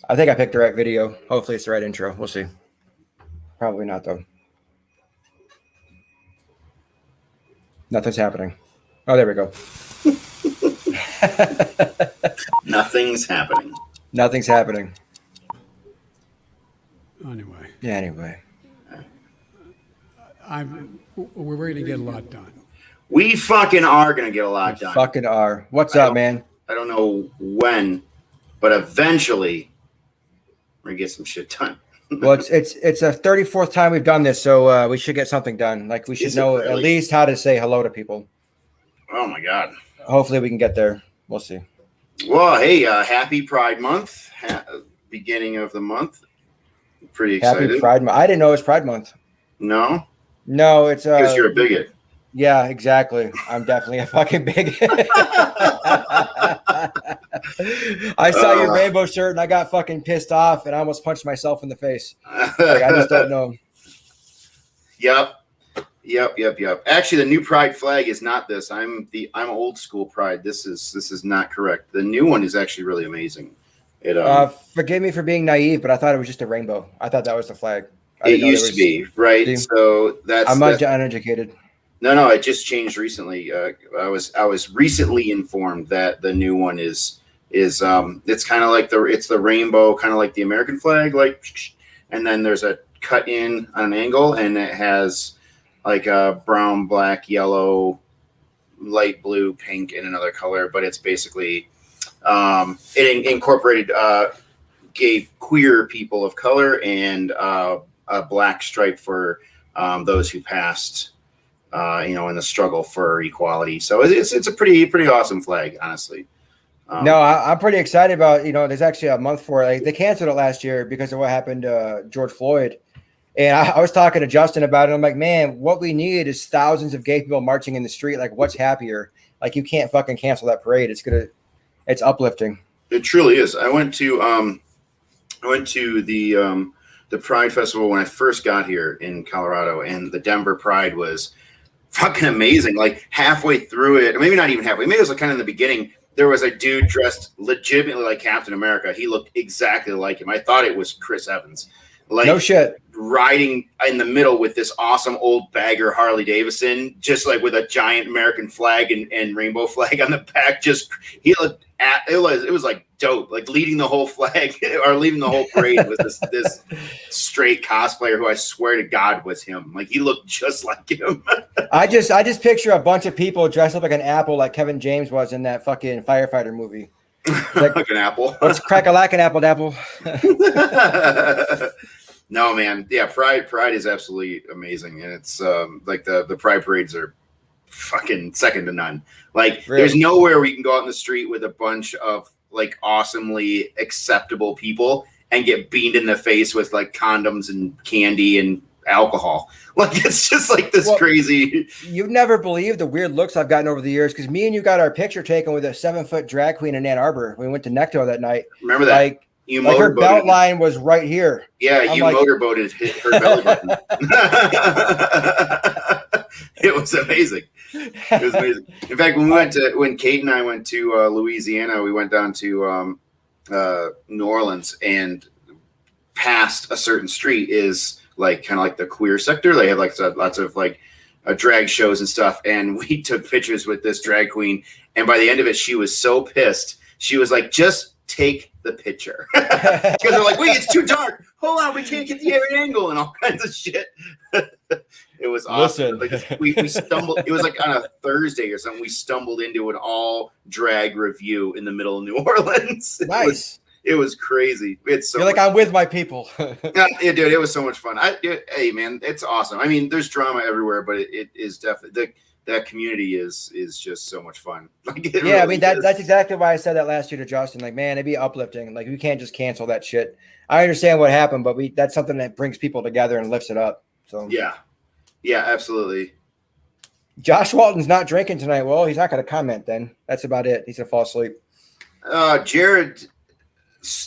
I think I picked the right video. Hopefully, it's the right intro. We'll see. Probably not though. Nothing's happening. Oh, there we go. Nothing's happening. Nothing's happening. Anyway, Yeah. Anyway. we're going to get a lot done. We fucking are gonna get a lot done. Fucking are. What's up, man? I don't know when, but eventually we're gonna get some shit done. Well, it's a 34th time we've done this, so we should get something done. Like we should know at least how to say hello to people. Oh my god. Hopefully, we can get there. We'll see. Well, hey, happy Pride Month. Beginning of the month. Pretty excited. Happy Pride Month. I didn't know it was Pride Month. No? No, it's Because you're a bigot. Yeah, exactly. I'm definitely a fucking bigot. I saw your rainbow shirt and I got fucking pissed off and I almost punched myself in the face. Like, I just don't know. Yep. Actually, the new Pride flag is not this. I'm old school Pride. This is not correct. The new one is actually really amazing. Forgive me for being naive, but I thought it was just a rainbow. I thought that was the flag. It used to be, right? See? So I'm uneducated. No, it just changed recently. I was recently informed that the new one is it's kind of like the rainbow, kind of like the American flag, like, and then there's a cut in on an angle, and it has like a brown, black, yellow, light blue, pink, and another color. But it's basically it incorporated gave queer people of color and a black stripe for those who passed. In the struggle for equality. So it's a pretty awesome flag, honestly. No, I'm pretty excited about, there's actually a month for it. Like, they canceled it last year because of what happened to George Floyd. And I was talking to Justin about it. I'm like, man, what we need is thousands of gay people marching in the street. Like, what's happier? Like, you can't fucking cancel that parade. It's uplifting. It truly is. I went to the Pride Festival when I first got here in Colorado, and the Denver Pride was fucking amazing. Like halfway through it, or maybe not even halfway, maybe it was like kind of in the beginning, there was a dude dressed legitimately like Captain America. He looked exactly like him. I thought it was Chris Evans. Like, no shit. Riding in the middle with this awesome old bagger Harley Davidson, just like with a giant American flag and rainbow flag on the back. Just he looked at it was like dope. Like leading the whole flag or leading the whole parade was this straight cosplayer who I swear to God was him. Like he looked just like him. I just picture a bunch of people dressed up like an apple, like Kevin James was in that fucking firefighter movie. Like an apple. Let's crack a lack an apple dapple. No, man. Yeah, Pride is absolutely amazing. And it's like the Pride parades are fucking second to none. Like There's nowhere where you can go out in the street with a bunch of like awesomely acceptable people and get beamed in the face with like condoms and candy and alcohol. Like it's just like this crazy. You'd never believe the weird looks I've gotten over the years, because me and you got our picture taken with a 7-foot drag queen in Ann Arbor. We went to Necto that night. Remember that? Like her belt line was right here. Yeah, you motorboated her belly button. It was amazing. It was amazing. In fact, when Kate and I went to Louisiana, we went down to New Orleans, and past a certain street is like kind of like the queer sector. They have like lots of like drag shows and stuff. And we took pictures with this drag queen. And by the end of it, she was so pissed. She was like, just take the picture. Because they're like, wait, it's too dark. Hold on, we can't get the right angle and all kinds of shit. It was awesome. Like, we stumbled. It was like on a Thursday or something. We stumbled into an all drag review in the middle of New Orleans. Nice. It was crazy. It's so You're like, I'm with my people. Yeah, dude, it was so much fun. Hey, man, it's awesome. I mean, there's drama everywhere, but it is definitely that community is just so much fun. Like, yeah, really, I mean that's exactly why I said that last year to Justin. Like, man, it'd be uplifting. Like, we can't just cancel that shit. I understand what happened, but that's something that brings people together and lifts it up. So yeah, absolutely. Josh Walton's not drinking tonight. Well, he's not going to comment then. That's about it. He's going to fall asleep. Jared,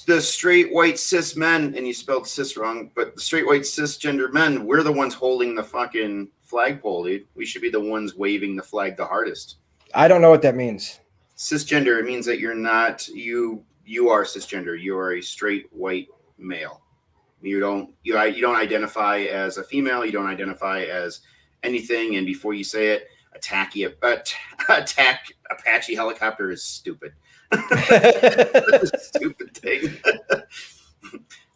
the straight white cis men, and you spelled cis wrong, but the straight white cisgender men, we're the ones holding the fucking flagpole, dude. We should be the ones waving the flag the hardest. I don't know what that means. Cisgender, it means that you're not, you you are cisgender. You are a straight white male. You don't identify as a female. You don't identify as anything. And before you say it, attack Apache helicopter is stupid. That's a stupid thing.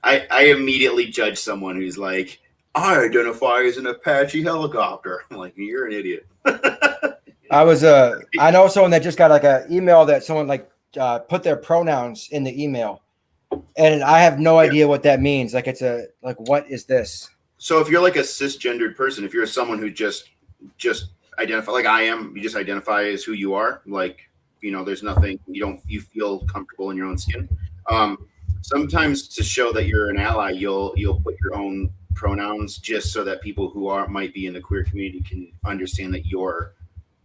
I immediately judge someone who's like, I identify as an Apache helicopter. I'm like, you're an idiot. I know someone that just got like an email that someone like put their pronouns in the email, and I have no idea what that means. Like, what is this? So if you're like a cisgendered person, if you're someone who just identify like I am, you just identify as who you are. Like, there's nothing, you feel comfortable in your own skin. Sometimes to show that you're an ally, you'll put your own pronouns just so that people who might be in the queer community can understand that you're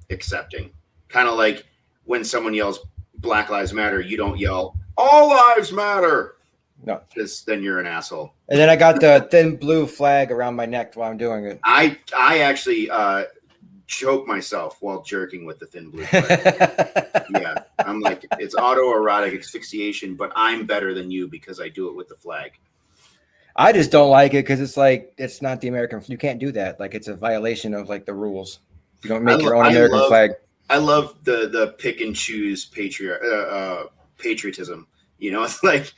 accepting. Kind of like when someone yells Black Lives Matter, you don't yell All Lives Matter. No, because then you're an asshole. And then I got the thin blue flag around my neck while I'm doing it. I actually choke myself while jerking with the thin blue flag. Yeah, I'm like, it's autoerotic asphyxiation, but I'm better than you because I do it with the flag. I just don't like it because it's like, it's not the American. You can't do that. Like, it's a violation of like the rules. You don't make your own American flag. I love the pick and choose patriotism. It's like,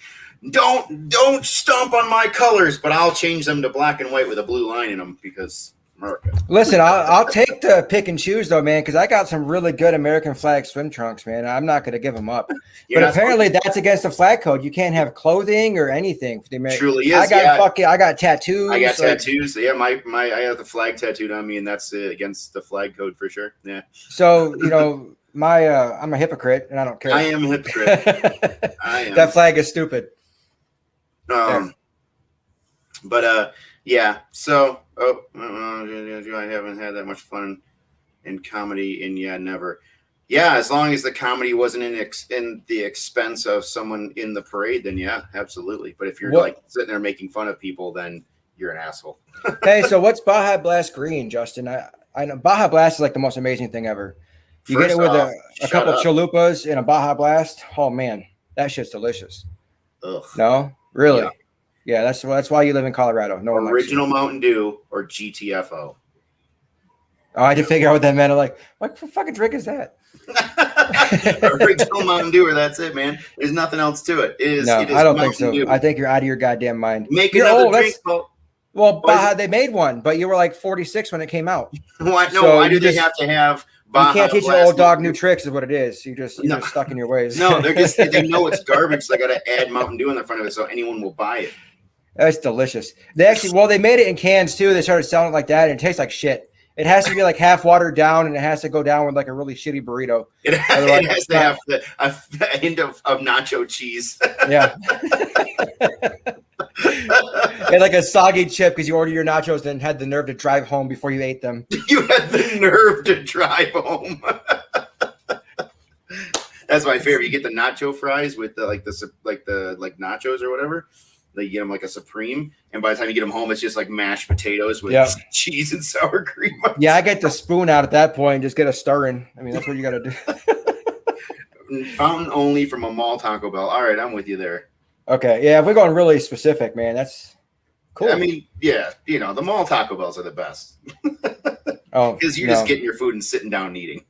don't stomp on my colors, but I'll change them to black and white with a blue line in them because America. Listen, I'll take the pick and choose though, man, because I got some really good American flag swim trunks, man. I'm not going to give them up. But apparently that's against the flag code. You can't have clothing or anything for the American. Truly is. I got tattoos. I got tattoos. Yeah, I have the flag tattooed on me, and that's against the flag code for sure. Yeah. So I'm a hypocrite, and I don't care. I am a hypocrite. I am. That flag is stupid. But yeah. So I haven't had that much fun in comedy, and never. Yeah, as long as the comedy wasn't in the expense of someone in the parade, then yeah, absolutely. But if you're like sitting there making fun of people, then you're an asshole. Hey, so what's Baja Blast Green, Justin? I know Baja Blast is like the most amazing thing ever. You get it with a couple chalupas and a Baja Blast. Oh man, that shit's delicious. Ugh. No, really? Yeah, that's why you live in Colorado. No one Original Mountain Dew or GTFO. Oh, I had to figure out what that meant. I'm like, what fucking drink is that? Original Mountain Dew, or that's it, man. There's nothing else to it. It is I don't think so. Dew. I think you're out of your goddamn mind. You're another drink. Well, Baja, they made one, but you were like 46 when it came out. Why do they have to have Baja? You can't teach an old dog new tricks is what it is. You're just stuck in your ways. No, they know it's garbage. So they got to add Mountain Dew in the front of it so anyone will buy it. That's delicious. They made it in cans too. They started selling it like that, and it tastes like shit. It has to be like half watered down, and it has to go down with like a really shitty burrito. It has to have a hint of nacho cheese. Yeah. And like a soggy chip because you ordered your nachos and had the nerve to drive home before you ate them. You had the nerve to drive home. That's my favorite. You get the nacho fries with the nachos or whatever. You get them like a Supreme, and by the time you get them home, it's just like mashed potatoes with cheese and sour cream. Yeah, I get the spoon out at that point and just get a stirring. I mean, that's what you got to do. Fountain only from a mall Taco Bell. All right, I'm with you there. Okay, yeah, if we're going really specific, man, that's cool. I mean, yeah, the mall Taco Bells are the best. Because you're just getting your food and sitting down and eating.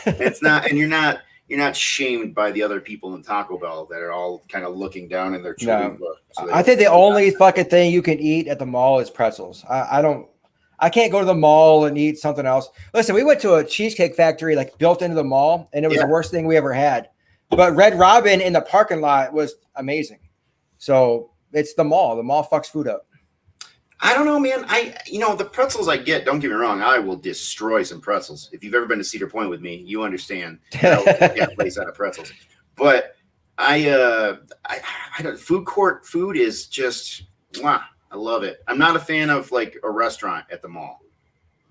It's not, and you're not shamed by the other people in Taco Bell that are all kind of looking down in their children. So I think the only fucking thing you can eat at the mall is pretzels. I can't go to the mall and eat something else. Listen, we went to a cheesecake factory like built into the mall, and it was the worst thing we ever had. But Red Robin in the parking lot was amazing. So it's the mall. The mall fucks food up. I don't know, man. The pretzels I get, don't get me wrong, I will destroy some pretzels. If you've ever been to Cedar Point with me, you understand. I will get a place out of pretzels. But I don't, food court food is just, I love it. I'm not a fan of like a restaurant at the mall.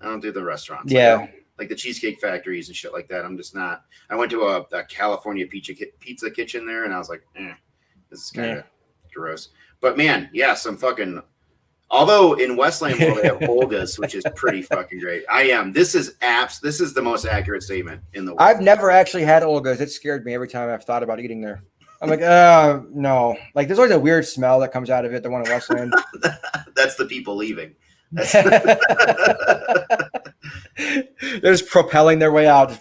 I don't do the restaurants. Yeah. Like the Cheesecake Factories and shit like that. I'm just not. I went to a California pizza kitchen there, and I was like, this is kind of gross. But man, some fucking. Although in Westland World they have Olga's, which is pretty fucking great. This is the most accurate statement in the world. I've never actually had Olga's. It scared me every time I've thought about eating there. I'm like, no. Like, there's always a weird smell that comes out of it. The one in Westland. That's the people leaving. That's They're just propelling their way out.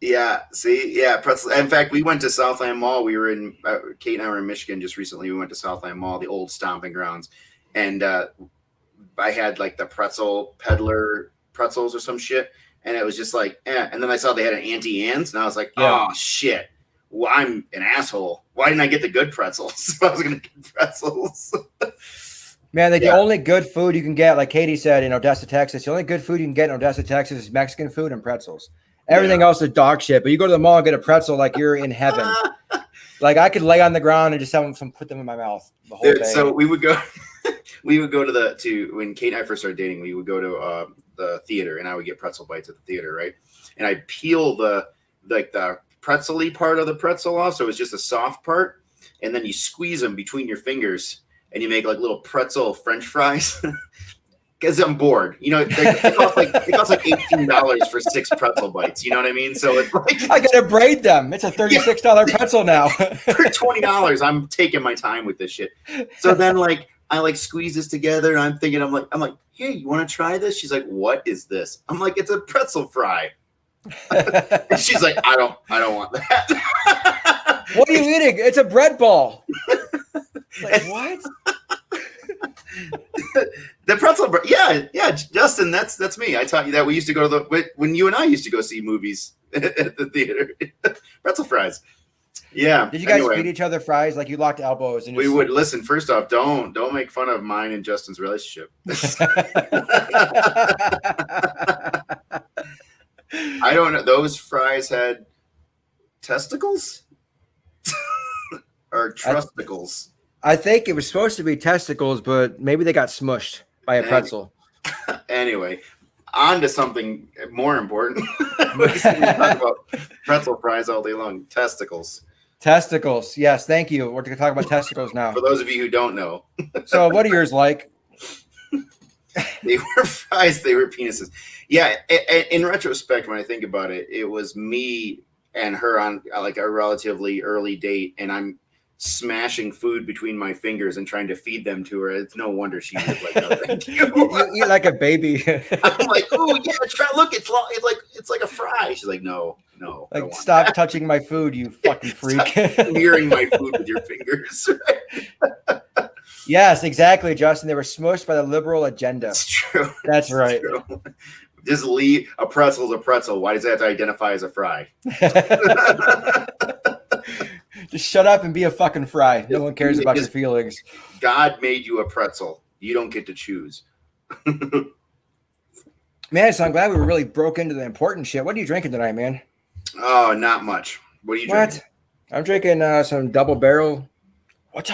yeah. See, yeah. Pretzel. In fact, we went to Southland Mall. We were in Kate and I were in Michigan just recently. We went to Southland Mall, the old stomping grounds, and I had like the pretzel peddler pretzels or some shit, and it was just like, and then I saw they had an Auntie Anne's, and I was like, oh shit. Well, I'm an asshole. Why didn't I get the good pretzels? I was gonna get pretzels. Man, like the only good food you can get, like Katie said, in Odessa, Texas, the only good food you can get in Odessa, Texas is Mexican food and pretzels. Everything else is dog shit. But you go to the mall and get a pretzel like you're in heaven. Like I could lay on the ground and just have them put them in my mouth the whole day. So we would go to when Kate and I first started dating, we would go to the theater and I would get pretzel bites at the theater, right? And I'd peel the pretzel-y part of the pretzel off, so it was just a soft part, and then you squeeze them between your fingers and you make like little pretzel French fries. Because I'm bored, you know. It costs like $18 for 6 pretzel bites. You know what I mean? So it's like I gotta braid them. It's a $36 pretzel now. For $20, I'm taking my time with this shit. So then like I like squeeze this together, and I'm thinking, I'm like, hey, you want to try this? She's like, what is this? I'm like, it's a pretzel fry. And she's like, I don't want that. What are you eating? It's a bread ball. Like, what? The pretzel, yeah, Justin, that's me. I taught you that. We used to go to when you and I used to go see movies at the theater. Pretzel fries. Yeah. Did you guys feed each other fries? Like you locked elbows and we would listen. First off, don't make fun of mine and Justin's relationship. I don't know. Those fries had testicles or trusticles. I think it was supposed to be testicles, but maybe they got smushed by a pretzel. Anyway, on to something more important. We talk about pretzel fries all day long. Testicles. Testicles. Yes, thank you. We're going to talk about testicles now. For those of you who don't know. So what are yours like? They were fries. They were penises. Yeah, in retrospect, when I think about it, it was me and her on like a relatively early date, and I'm smashing food between my fingers and trying to feed them to her. It's no wonder she was like, "No, thank you." You eat like a baby. I'm like, "Oh yeah, try. Look, it's like a fry." She's like, "No." Like, stop touching my food, you fucking freak. Stop smearing my food with your fingers. Yes, exactly, Justin. They were smushed by the liberal agenda. It's true. That's right. True. Just leave a pretzel's a pretzel. Why does that have to identify as a fry? Just shut up and be a fucking fry. No one cares about your feelings. God made you a pretzel. You don't get to choose. Man, so I'm glad we really broke into the important shit. What are you drinking tonight, man? Oh, not much. What are you drinking? I'm drinking some double barrel. What's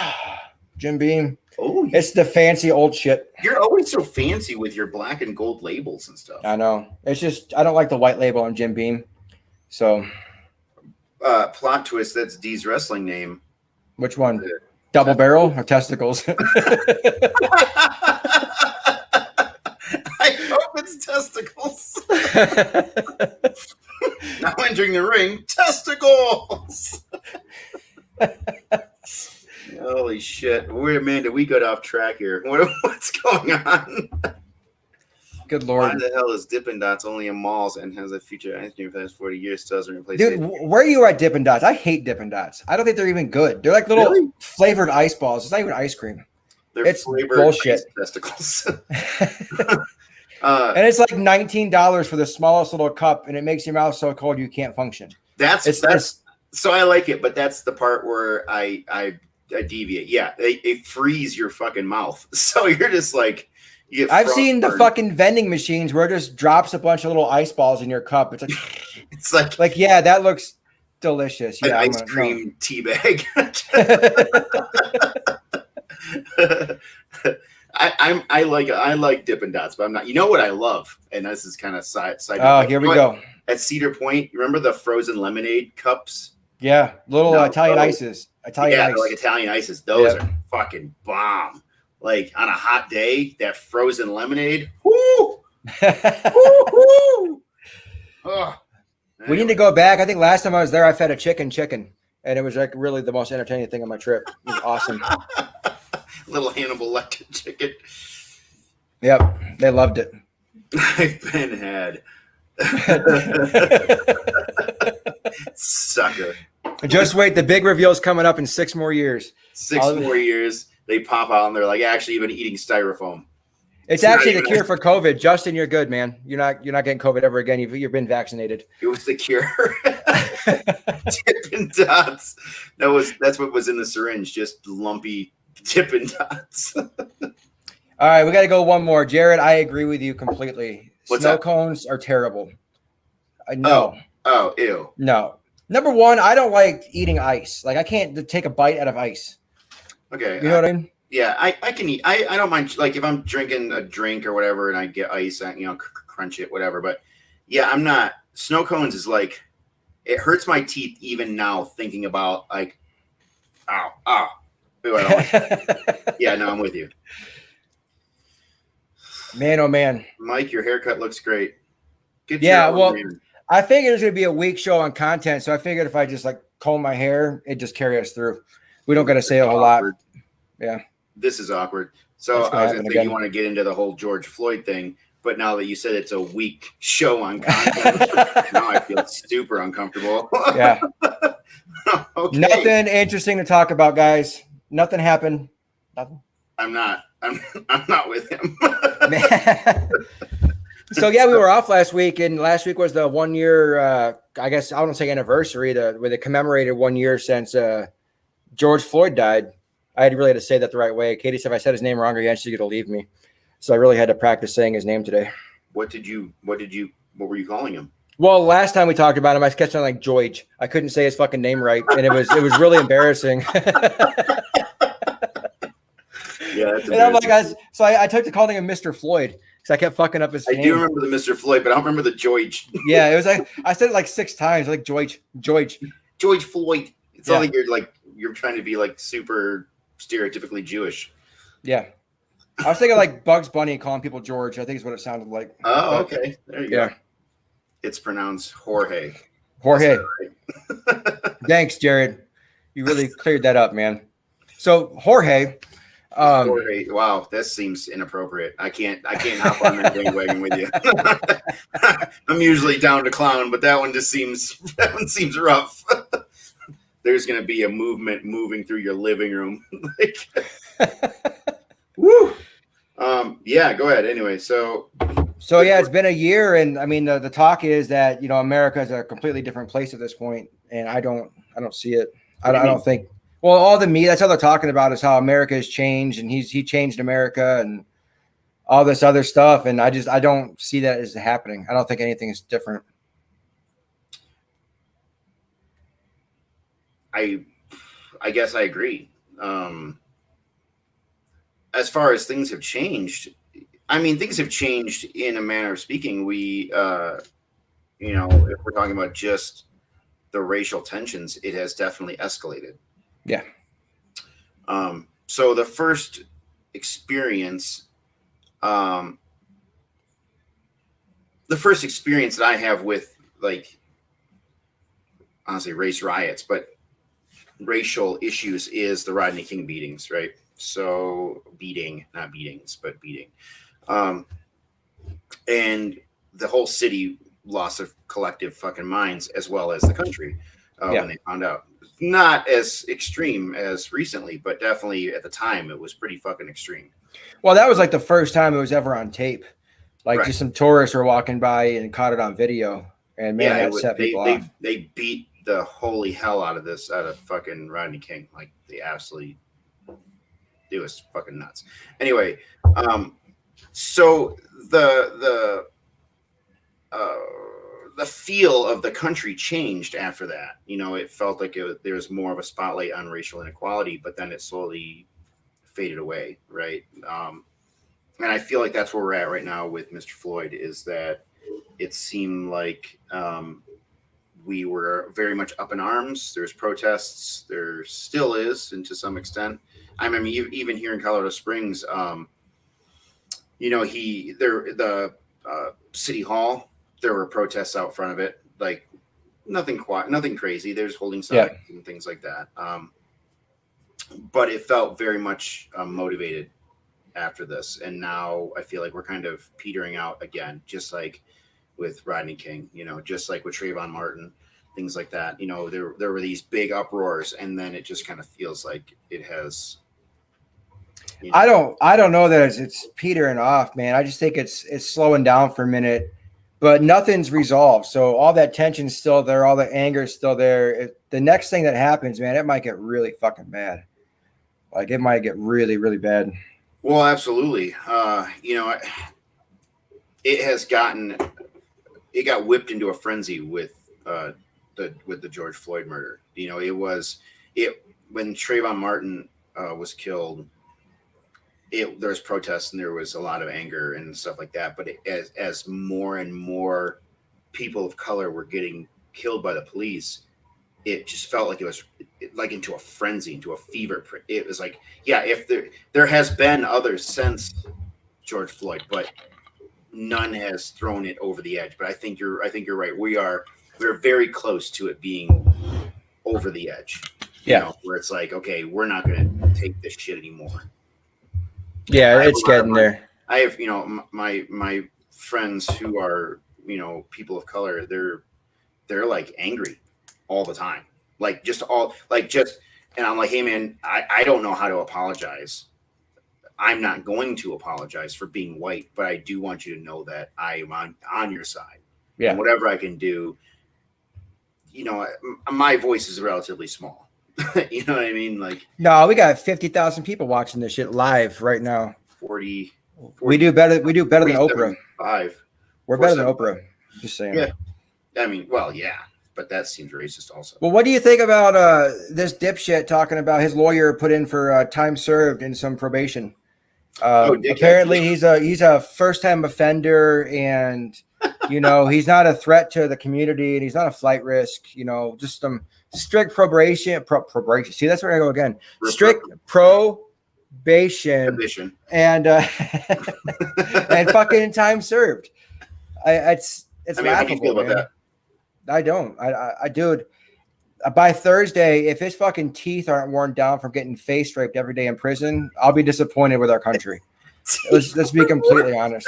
Jim Beam? Oh, it's the fancy old shit. You're always so fancy with your black and gold labels and stuff. I know. It's just I don't like the white label on Jim Beam. So plot twist, that's Dee's wrestling name. Which one? Double barrel or testicles? I hope it's testicles. Now entering the ring, testicles. Holy shit. Man, did we get off track here? What's going on? Good Lord. Why the hell is Dippin' Dots only in malls and has a future ice cream for the past 40 years still doesn't replace Dude, where are you at Dippin' Dots? I hate Dippin' Dots. I don't think they're even good. They're like little flavored ice balls. It's not even ice cream. It's bullshit. Testicles. And it's like $19 for the smallest little cup, and it makes your mouth so cold you can't function. That's so I like it, but that's the part where I deviate. Yeah, they freeze your fucking mouth. So you're just like, I've seen the fucking vending machines where it just drops a bunch of little ice balls in your cup. It's like yeah, that looks delicious. Yeah, ice cream tea bag. I like Dippin' Dots, but I'm not. You know what I love, and this is kind of side. Oh, here we go. At Cedar Point, you remember the frozen lemonade cups? Yeah, little Italian ices. Italian ice. Like Italian ices. Those are fucking bomb. Like on a hot day, that frozen lemonade. Woo! Woo! We need to go back. I think last time I was there, I fed a chicken. and it was like really the most entertaining thing on my trip. It was awesome. Little Hannibal Lecter chicken. Yep, they loved it. I've been had. Sucker. Just wait, the big reveal is coming up in 6 more years. 6 more years, they pop out and they're like, actually, you've been eating styrofoam. It's actually the cure for COVID. Justin, you're good, man. You're not getting COVID ever again. You've been vaccinated. It was the cure. Dippin' Dots. That's what was in the syringe, just lumpy Dippin' Dots. All right, we got to go one more. Jared, I agree with you completely. What's Snow that? cones are terrible. No. Oh, ew. No. Number one, I don't like eating ice. Like I can't take a bite out of ice. Okay. You know what I mean? Yeah, I can eat. I don't mind. Like if I'm drinking a drink or whatever, and I get ice, crunch it, whatever. But yeah, I'm not. Snow cones is like, it hurts my teeth even now thinking about like, ow. Ooh, I don't like it. Yeah, no, I'm with you. Man, oh man. Mike, your haircut looks great. Good Yeah, job, well, man. I figured it was going to be a weak show on content, so I figured if I just like comb my hair, it'd just carry us through. We don't got to say a whole lot. Yeah. This is awkward. So I was going to say you want to get into the whole George Floyd thing, but now that you said it's a weak show on content, now I feel super uncomfortable. Yeah. Okay. Nothing interesting to talk about, guys. Nothing happened. Nothing. I'm not with him. So yeah, we were off last week, and last week was the 1 year. I guess I don't say anniversary. Where they commemorated 1 year since George Floyd died. I really had to say that the right way. Katie said if I said his name wrong again, she's gonna leave me. So I really had to practice saying his name today. What were you calling him? Well, last time we talked about him, I kept on like George. I couldn't say his fucking name right, and it was really embarrassing. Yeah, that's and I'm like, I took to calling him Mr. Floyd because I kept fucking up his name. I do remember the Mr. Floyd, but I don't remember the George. Yeah, it was like I said it like 6 times, like George Floyd. It's not like you're trying to be like super stereotypically Jewish. Yeah. I was thinking like Bugs Bunny and calling people George. I think is what it sounded like. Oh, okay. There you go. It's pronounced Jorge. Jorge. Thanks, Jared. You really cleared that up, man. So Jorge. Jorge. Wow, that seems inappropriate. I can't hop on that bandwagon with you. I'm usually down to clown, but that one seems rough. There's gonna be a movement moving through your living room. Woo. Yeah, go ahead. Anyway, so yeah, it's been a year, and I mean the talk is that America is a completely different place at this point, and I don't see it. I don't think. Well, all the media, that's how they're talking about is how America has changed, and he changed America, and all this other stuff, and I don't see that as happening. I don't think anything is different. I guess I agree. As far as things have changed, I mean, things have changed in a manner of speaking. We, if we're talking about just the racial tensions, it has definitely escalated. Yeah. So the first experience that I have with, like, honestly, race riots, but racial issues is the Rodney King beatings, right? So not beatings, but beating. And the whole city lost of collective fucking minds, as well as the country, when they found out. Not as extreme as recently, but definitely at the time, it was pretty fucking extreme. Well, that was like the first time it was ever on tape. Like just some tourists were walking by and caught it on video. And man, that set people off. They beat the holy hell out of fucking Rodney King. Like they absolutely, it was fucking nuts. Anyway, so the feel of the country changed after that. It felt like there was more of a spotlight on racial inequality, but then it slowly faded away, right? And I feel like that's where we're at right now with Mr. Floyd, is that it seemed like we were very much up in arms. There's protests. There still is, and to some extent. I mean, even here in Colorado Springs, the City Hall, there were protests out front of it, like nothing crazy. There's holding Yeah. signs and things like that. But it felt very much motivated after this, and now I feel like we're kind of petering out again, just like with Rodney King, just like with Trayvon Martin, things like that. There were these big uproars, and then it just kind of feels like it has. I don't know that it's petering off, man. I just think it's slowing down for a minute, but nothing's resolved. So all that tension's still there, all the anger is still there. The next thing that happens, man, it might get really fucking bad. Like it might get really, really bad. Well, absolutely. It got whipped into a frenzy with the George Floyd murder. When Trayvon Martin was killed. There was protests and there was a lot of anger and stuff like that. But as more and more people of color were getting killed by the police, it just felt like it was like into a frenzy, into a fever. It was like, yeah, if there has been others since George Floyd, but none has thrown it over the edge. But I think you're right. We're very close to it being over the edge. Yeah, where it's like, okay, we're not going to take this shit anymore. Yeah, it's getting there. I have, my friends who are, people of color, they're like angry all the time. And I'm like, hey man, I don't know how to apologize. I'm not going to apologize for being white, but I do want you to know that I am on your side. Yeah. And whatever I can do, my voice is relatively small. You know what I mean? Like, no, we got 50,000 people watching this shit live right now. 40 we do better than Oprah. We're better than Oprah. Just saying. Yeah. I mean, well, yeah, but that seems racist also. Well, what do you think about this dipshit talking about his lawyer put in for time served and some probation? Apparently he's a first-time offender, and he's not a threat to the community, and he's not a flight risk. Just some strict probation. See, that's where I go again. Strict probation and and fucking time served. It's laughable. How do you feel about that? I don't. Dude. By Thursday, if his fucking teeth aren't worn down from getting face raped every day in prison, I'll be disappointed with our country. Let's be completely honest.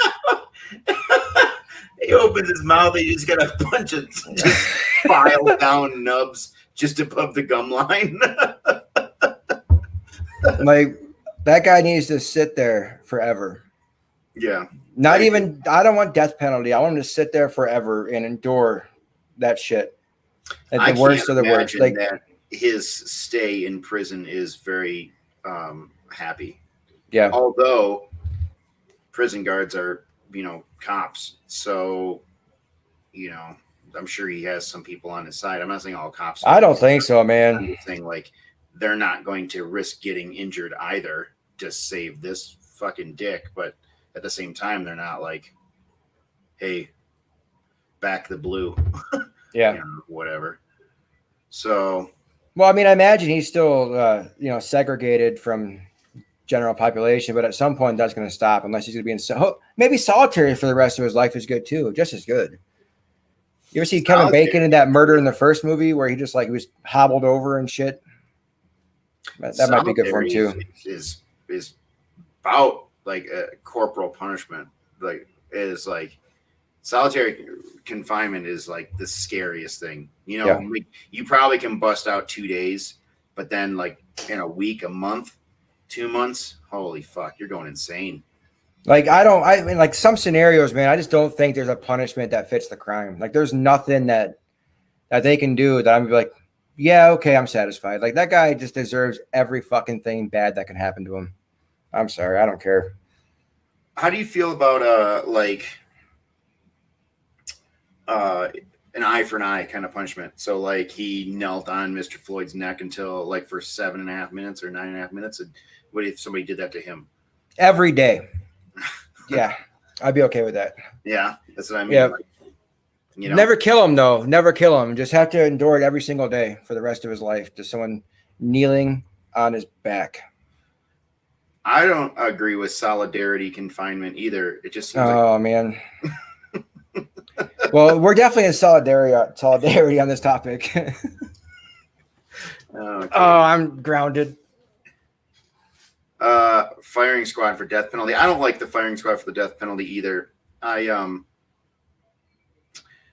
He opens his mouth, and he's got a bunch of just filed down nubs just above the gum line. Like, that guy needs to sit there forever. Yeah. I don't want death penalty. I want him to sit there forever and endure that shit. At the worst of the worst. Like, that his stay in prison is very happy. Yeah. Although prison guards are, cops. So, I'm sure he has some people on his side. I'm not saying all cops. I don't think so, man. I'm just saying, like, they're not going to risk getting injured either to save this fucking dick. But at the same time, they're not like, hey, back the blue. Yeah. Whatever. So. Well, I mean, I imagine he's still, segregated from general population, but at some point that's going to stop unless he's going to be maybe solitary for the rest of his life is good too. Just as good. You ever see Kevin Bacon in that Murder in the First movie where he was hobbled over and shit? That might be good for him too. Is about like a corporal punishment. Like, it is like solitary confinement is like the scariest thing. You probably can bust out 2 days, but then like in a week, a month, 2 months, holy fuck, you're going insane. Like, like some scenarios, man, I just don't think there's a punishment that fits the crime. Like, there's nothing that they can do that I'm like, yeah, okay, I'm satisfied. Like, that guy just deserves every fucking thing bad that can happen to him. I'm sorry, I don't care. How do you feel about an eye for an eye kind of punishment? So like he knelt on Mr. Floyd's neck until like for 7.5 minutes or 9.5 minutes. And what if somebody did that to him? Every day. Yeah, I'd be okay with that. Yeah, that's what I mean. Yeah. Like, Never kill him though. Never kill him. Just have to endure it every single day for the rest of his life. Just someone kneeling on his back. I don't agree with solidarity confinement either. It just seems man. Well, we're definitely in solidarity on this topic. Okay. Oh, I'm grounded. Firing squad for death penalty. I don't like the firing squad for the death penalty either.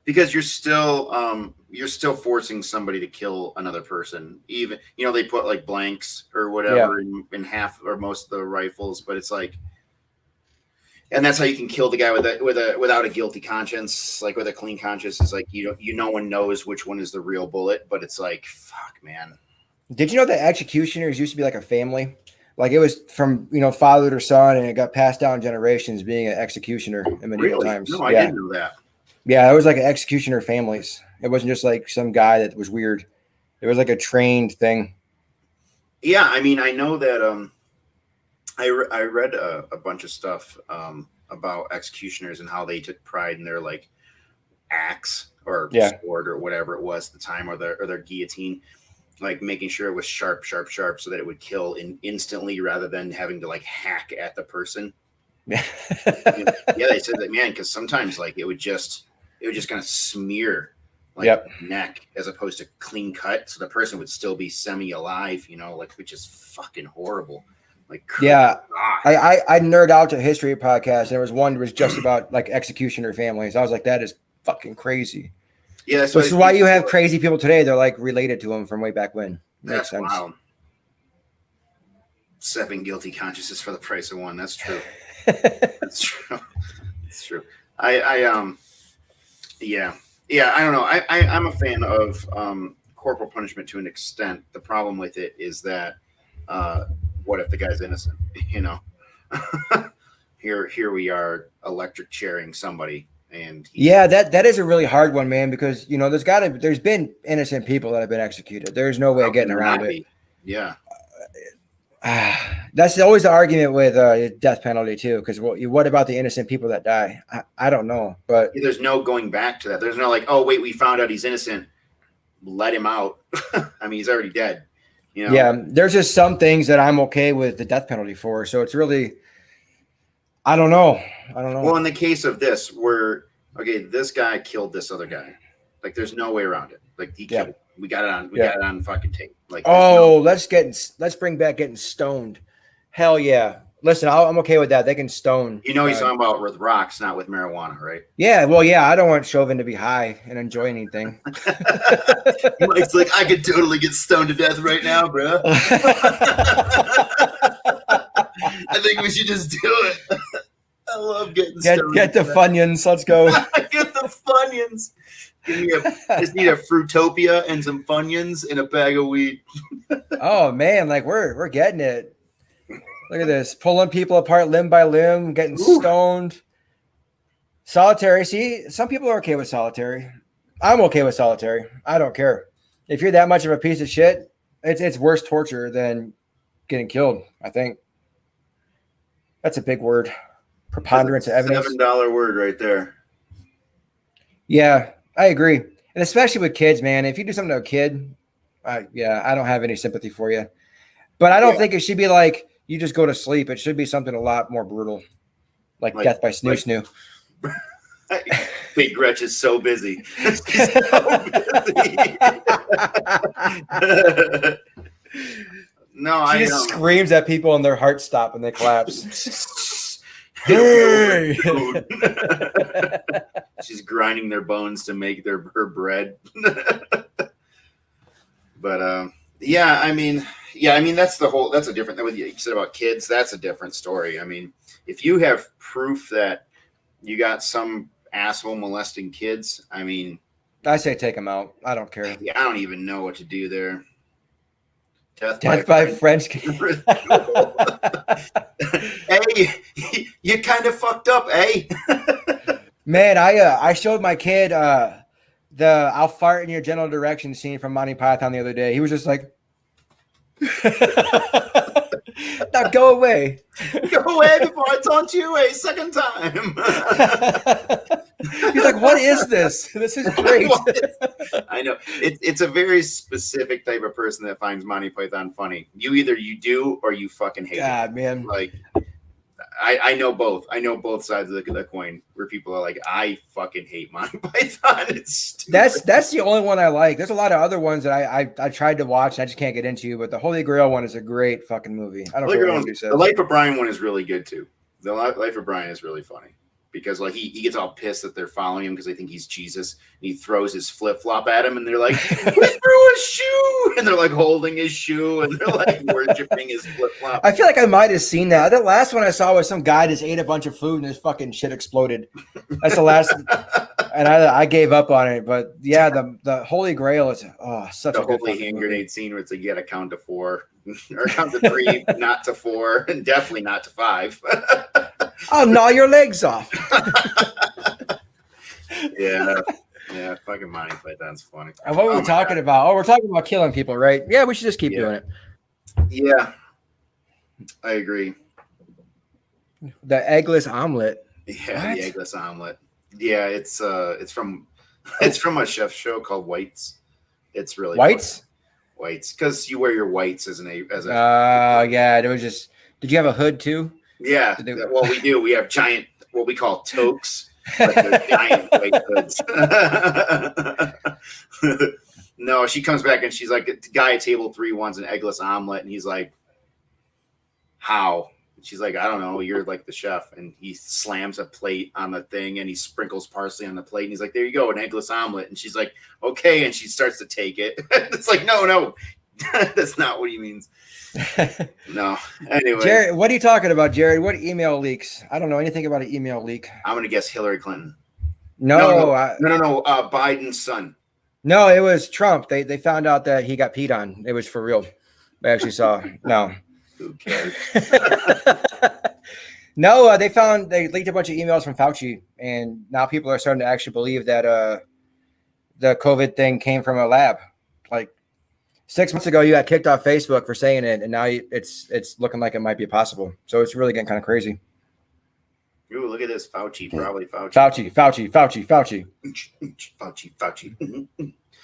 Because you're still forcing somebody to kill another person. Even they put like blanks or whatever in half or most of the rifles, but it's like, and that's how you can kill the guy without a guilty conscience, like with a clean conscience. It's like no one knows which one is the real bullet, but it's like, fuck, man. Did you know that executioners used to be like a family? Like it was from father to son, and it got passed down generations being an executioner in medieval times. No, I didn't know that. Yeah, it was like an executioner families. It wasn't just like some guy that was weird. It was like a trained thing. Yeah, I mean, I know that. I read a bunch of stuff about executioners and how they took pride in their like axe or sword or whatever it was at the time, or their guillotine, like making sure it was sharp, so that it would kill instantly rather than having to like hack at the person. Yeah, they said that, man, because sometimes like it would just kind of smear like neck as opposed to clean cut, so the person would still be semi alive, like, which is fucking horrible. Like, I nerd out to history podcast, and there was one that was just about like executioner families. I was like, that is fucking crazy. Yeah, so this is why you have crazy people today. They're like related to them from way back when. Makes sense. Wow. 7 guilty consciences for the price of 1. That's true. That's true. It's true. Yeah. I don't know. I'm a fan of corporal punishment to an extent. The problem with it is that what if the guy's innocent? Here we are electric chairing somebody, and that is a really hard one, man, because there's been innocent people that have been executed. There's no way of getting around it. Yeah. That's always the argument with death penalty too, because what about the innocent people that die? I don't know, but there's no going back to that. There's no like, oh wait, we found out he's innocent, let him out. I mean, he's already dead. Yeah, there's just some things that I'm okay with the death penalty for. So it's really, I don't know. Well, in the case of this, where this guy killed this other guy, like there's no way around it. Like he killed. We got it on. We got it on fucking tape. Like, let's bring back getting stoned. Hell yeah! Listen, I'm okay with that. They can stone. He's talking about with rocks, not with marijuana, right? Yeah. Well, yeah. I don't want Chauvin to be high and enjoy anything. Mike's like, I could totally get stoned to death right now, bro. I think we should just do it. I love getting stoned. Get the Funyuns. Let's go. Get the Funyuns. Just need a Fruitopia and some Funyuns and a bag of weed. Oh man, like we're getting it. Look at this, pulling people apart limb by limb, getting stoned. Solitary. See, some people are okay with solitary. I'm okay with solitary. I don't care. If you're that much of a piece of shit, it's worse torture than getting killed. I think that's a big word. Preponderance of evidence. $7 word right there. Yeah, I agree, and especially with kids, man. If you do something to a kid, I don't have any sympathy for you. But I don't think it should be like you just go to sleep. It should be something a lot more brutal, like death by snoo. Big Gretch is so busy. She's so busy. No, she just screams at people and their hearts stop and they collapse. Hey! She's grinding their bones to make her bread. But I mean that's a different, what you said about kids. That's a different story. I mean, if you have proof that you got some asshole molesting kids, I mean, I say take them out. I don't care. Yeah, I don't even know what to do there. Death by French. Hey, you kind of fucked up, eh? Man, I showed my kid the "I'll fart in your general direction" scene from Monty Python the other day. He was just like, "Now go away. Go away before I taunt you a second time." He's like, "What is this? This is great." I know it's a very specific type of person that finds Monty Python funny. You either you do or you fucking hate it. God, man. Like, I know both. I know both sides of the coin where people are like, I fucking hate Monty Python. It's stupid. That's the only one I like. There's a lot of other ones that I tried to watch and I just can't get into, but the Holy Grail one is a great fucking movie. I don't know what anybody says. The Life of Brian one is really good too. The Life of Brian is really funny because like he gets all pissed that they're following him because they think he's Jesus, and he throws his flip flop at him, and they're like, "He threw his shoe," and they're like holding his shoe, and they're like worshiping his flip flop. I feel like I might have seen that. The last one I saw was some guy just ate a bunch of food and his fucking shit exploded. That's the last, and I gave up on it. But yeah, the Holy Grail is such the a good holy hand movie. grenade scene where it's like you got to count to 4 or count to 3, not to 4, and definitely not to 5. I'll gnaw your legs off. Yeah, fucking Monty Python's funny. And what were we talking about? Oh, we're talking about killing people, right? Yeah, we should just keep doing it. Yeah, I agree. The eggless omelet. Yeah, What? the eggless omelet. Yeah, it's from a chef show called Whites. It's really Whites? funny. Whites, because you wear your whites as a Yeah, it was just. Did you have a hood too? yeah. Well, we do. We have giant, what we call toques, but they're giant white hoods. No, she comes back and she's like, the guy at table 3 wants an eggless omelet, and he's like, how? And she's like, I don't know. You're like the chef, and he slams a plate on the thing, and he sprinkles parsley on the plate, and he's like, there you go, an eggless omelet. And she's like, okay, and she starts to take it. It's like, no, that's not what he means. No. Anyway, Jared, what are you talking about, Jared? What email leaks? I don't know anything about an email leak. I'm gonna guess Hillary Clinton. No. Biden's son. No, it was Trump. They found out that he got peed on. It was for real. I actually saw. No. Who cares? No, they leaked a bunch of emails from Fauci, and now people are starting to actually believe that the COVID thing came from a lab. Like 6 months ago, you got kicked off Facebook for saying it, and now it's looking like it might be possible. So it's really getting kind of crazy. Ooh, look at this. Fauci, probably Fauci. Fauci.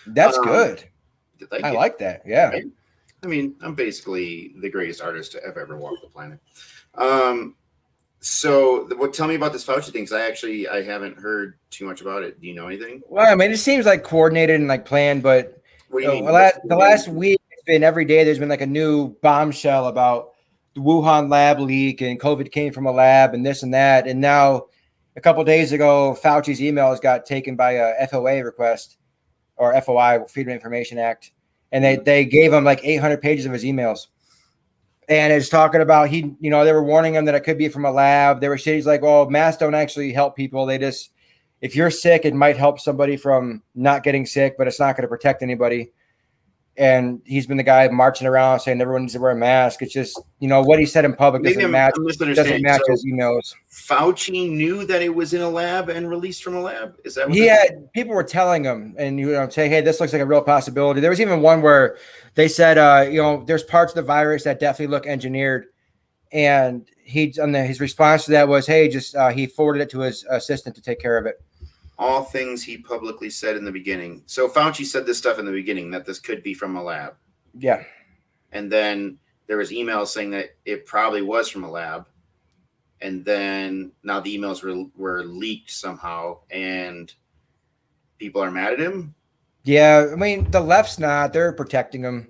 That's good. I like that. Yeah. Right? I mean, I'm basically the greatest artist to have ever walked the planet. So tell me about this Fauci thing, because I haven't heard too much about it. Do you know anything? Well, I mean, it seems like coordinated and like planned, but What do you mean? the last week, it's been every day there's been like a new bombshell about the Wuhan lab leak and COVID came from a lab and this and that. And now a couple of days ago, Fauci's emails got taken by a FOA request, or FOI, Freedom of Information Act. And they gave him like 800 pages of his emails. And it's talking about they were warning him that it could be from a lab. They were shit. He's like, well, masks don't actually help people. They just, if you're sick, it might help somebody from not getting sick, but it's not going to protect anybody. And he's been the guy marching around saying everyone needs to wear a mask. It's just, what he said in public doesn't match his emails. Fauci knew that it was in a lab and released from a lab? Is that what people were telling him and say, hey, this looks like a real possibility. There was even one where they said, there's parts of the virus that definitely look engineered. And his response to that was, hey, he forwarded it to his assistant to take care of it. All things he publicly said in the beginning. So Fauci said this stuff in the beginning, that this could be from a lab. Yeah. And then there was emails saying that it probably was from a lab. And then now the emails were leaked somehow, and people are mad at him. Yeah, I mean, the left's not. They're protecting him.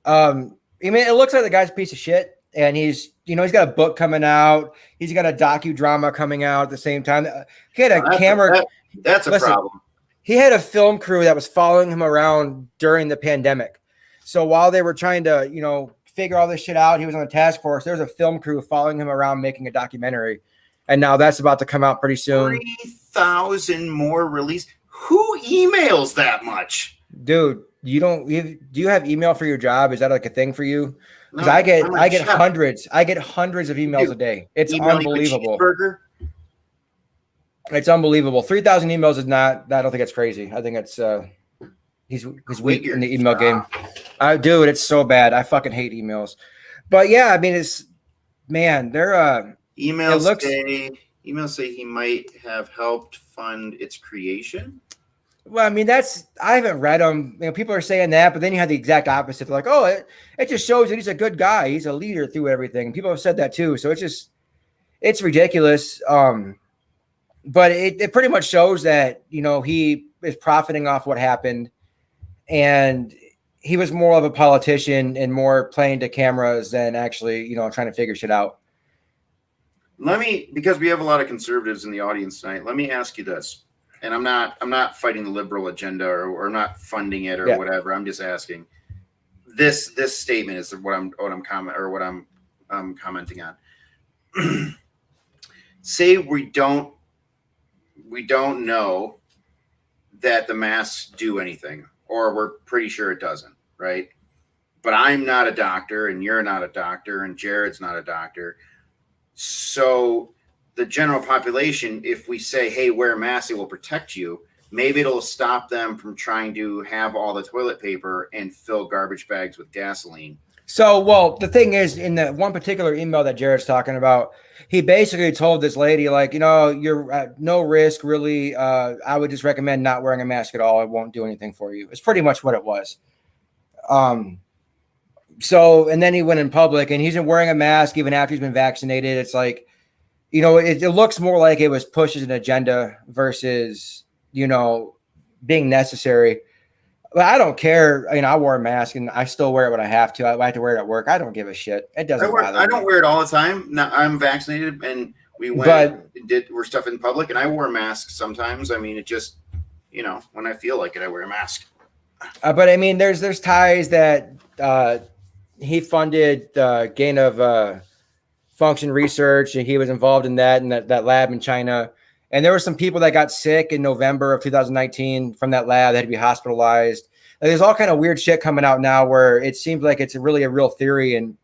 It looks like the guy's a piece of shit, and he's got a book coming out. He's got a docudrama coming out at the same time. He had a camera. That's a problem. He had a film crew that was following him around during the pandemic. So while they were trying to, figure all this shit out, he was on a task force. There was a film crew following him around making a documentary. And now that's about to come out pretty soon. 3,000 more release. Who emails that much? Dude, do you have email for your job? Is that like a thing for you? Because I get hundreds. I get hundreds of emails a day. It's unbelievable. It's unbelievable. 3,000 emails is not. I don't think it's crazy. I think it's he's weak in the email game. Dude, it's so bad. I fucking hate emails. But yeah, I mean, they're emails say he might have helped fund its creation. Well, I mean, I haven't read them. People are saying that, but then you have the exact opposite. They're like, oh, it just shows that he's a good guy. He's a leader through everything. People have said that too. So it's it's ridiculous. But it pretty much shows that, he is profiting off what happened, and he was more of a politician and more playing to cameras than actually, trying to figure shit out. Because we have a lot of conservatives in the audience tonight, let me ask you this. And I'm not fighting the liberal agenda or not funding it or whatever. I'm just asking. This statement is what I'm commenting on. Say we don't know that the masks do anything, or we're pretty sure it doesn't, right? But I'm not a doctor, and you're not a doctor, and Jared's not a doctor. So the general population, if we say, hey, wear a mask, it will protect you, maybe it'll stop them from trying to have all the toilet paper and fill garbage bags with gasoline. So, well, the thing is, in that one particular email that Jared's talking about, he basically told this lady, like, you're at no risk, really. I would just recommend not wearing a mask at all. It won't do anything for you. It's pretty much what it was. So, and then he went in public, and he's been wearing a mask even after he's been vaccinated. It's like, it looks more like it was pushed as an agenda versus, being necessary. But I don't care. I wore a mask, and I still wear it when I have to. I have to wear it at work. I don't give a shit. It doesn't bother me. I don't wear it all the time. Now, I'm vaccinated, and we're stuff in public, and I wore a mask sometimes. It just, when I feel like it, I wear a mask. But there's ties that he funded gain of function research, and he was involved in that lab in China. And there were some people that got sick in November of 2019 from that lab that had to be hospitalized. Like, there's all kind of weird shit coming out now where it seems like it's really a real theory. And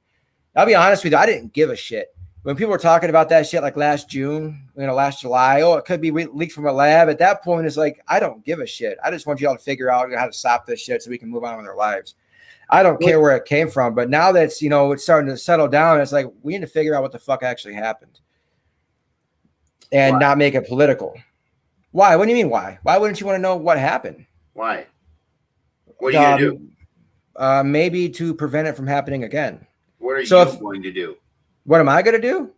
I'll be honest with you, I didn't give a shit. When people were talking about that shit like last June, last July, it could be leaked from a lab. At that point, it's like, I don't give a shit. I just want y'all to figure out how to stop this shit so we can move on with our lives. I don't care where it came from. But now that it's, it's starting to settle down, it's like, we need to figure out what the fuck actually happened. And not make it political. Why? What do you mean why? Why wouldn't you want to know what happened? Why? What are you going to do? Maybe to prevent it from happening again. What are you going to do? What am I going to do?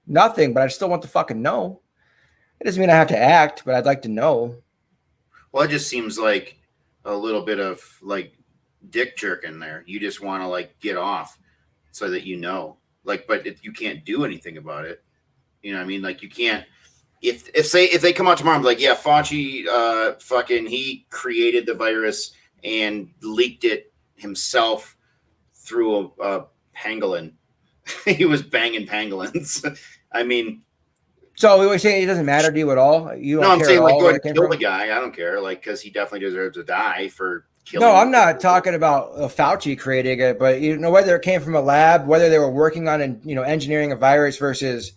Nothing, but I still want to fucking know. It doesn't mean I have to act, but I'd like to know. Well, it just seems like a little bit of like dick jerking there. You just want to like get off so that but you can't do anything about it. You know what I mean? Like, you can't. If they come out tomorrow and be like, yeah, Fauci, he created the virus and leaked it himself through a pangolin. He was banging pangolins. So we were saying it doesn't matter to you at all. You don't no, I'm care saying at like all go ahead and kill the guy. I don't care, like, because he definitely deserves to die for killing. No, I'm not talking about Fauci creating it, but whether it came from a lab, whether they were working on engineering a virus versus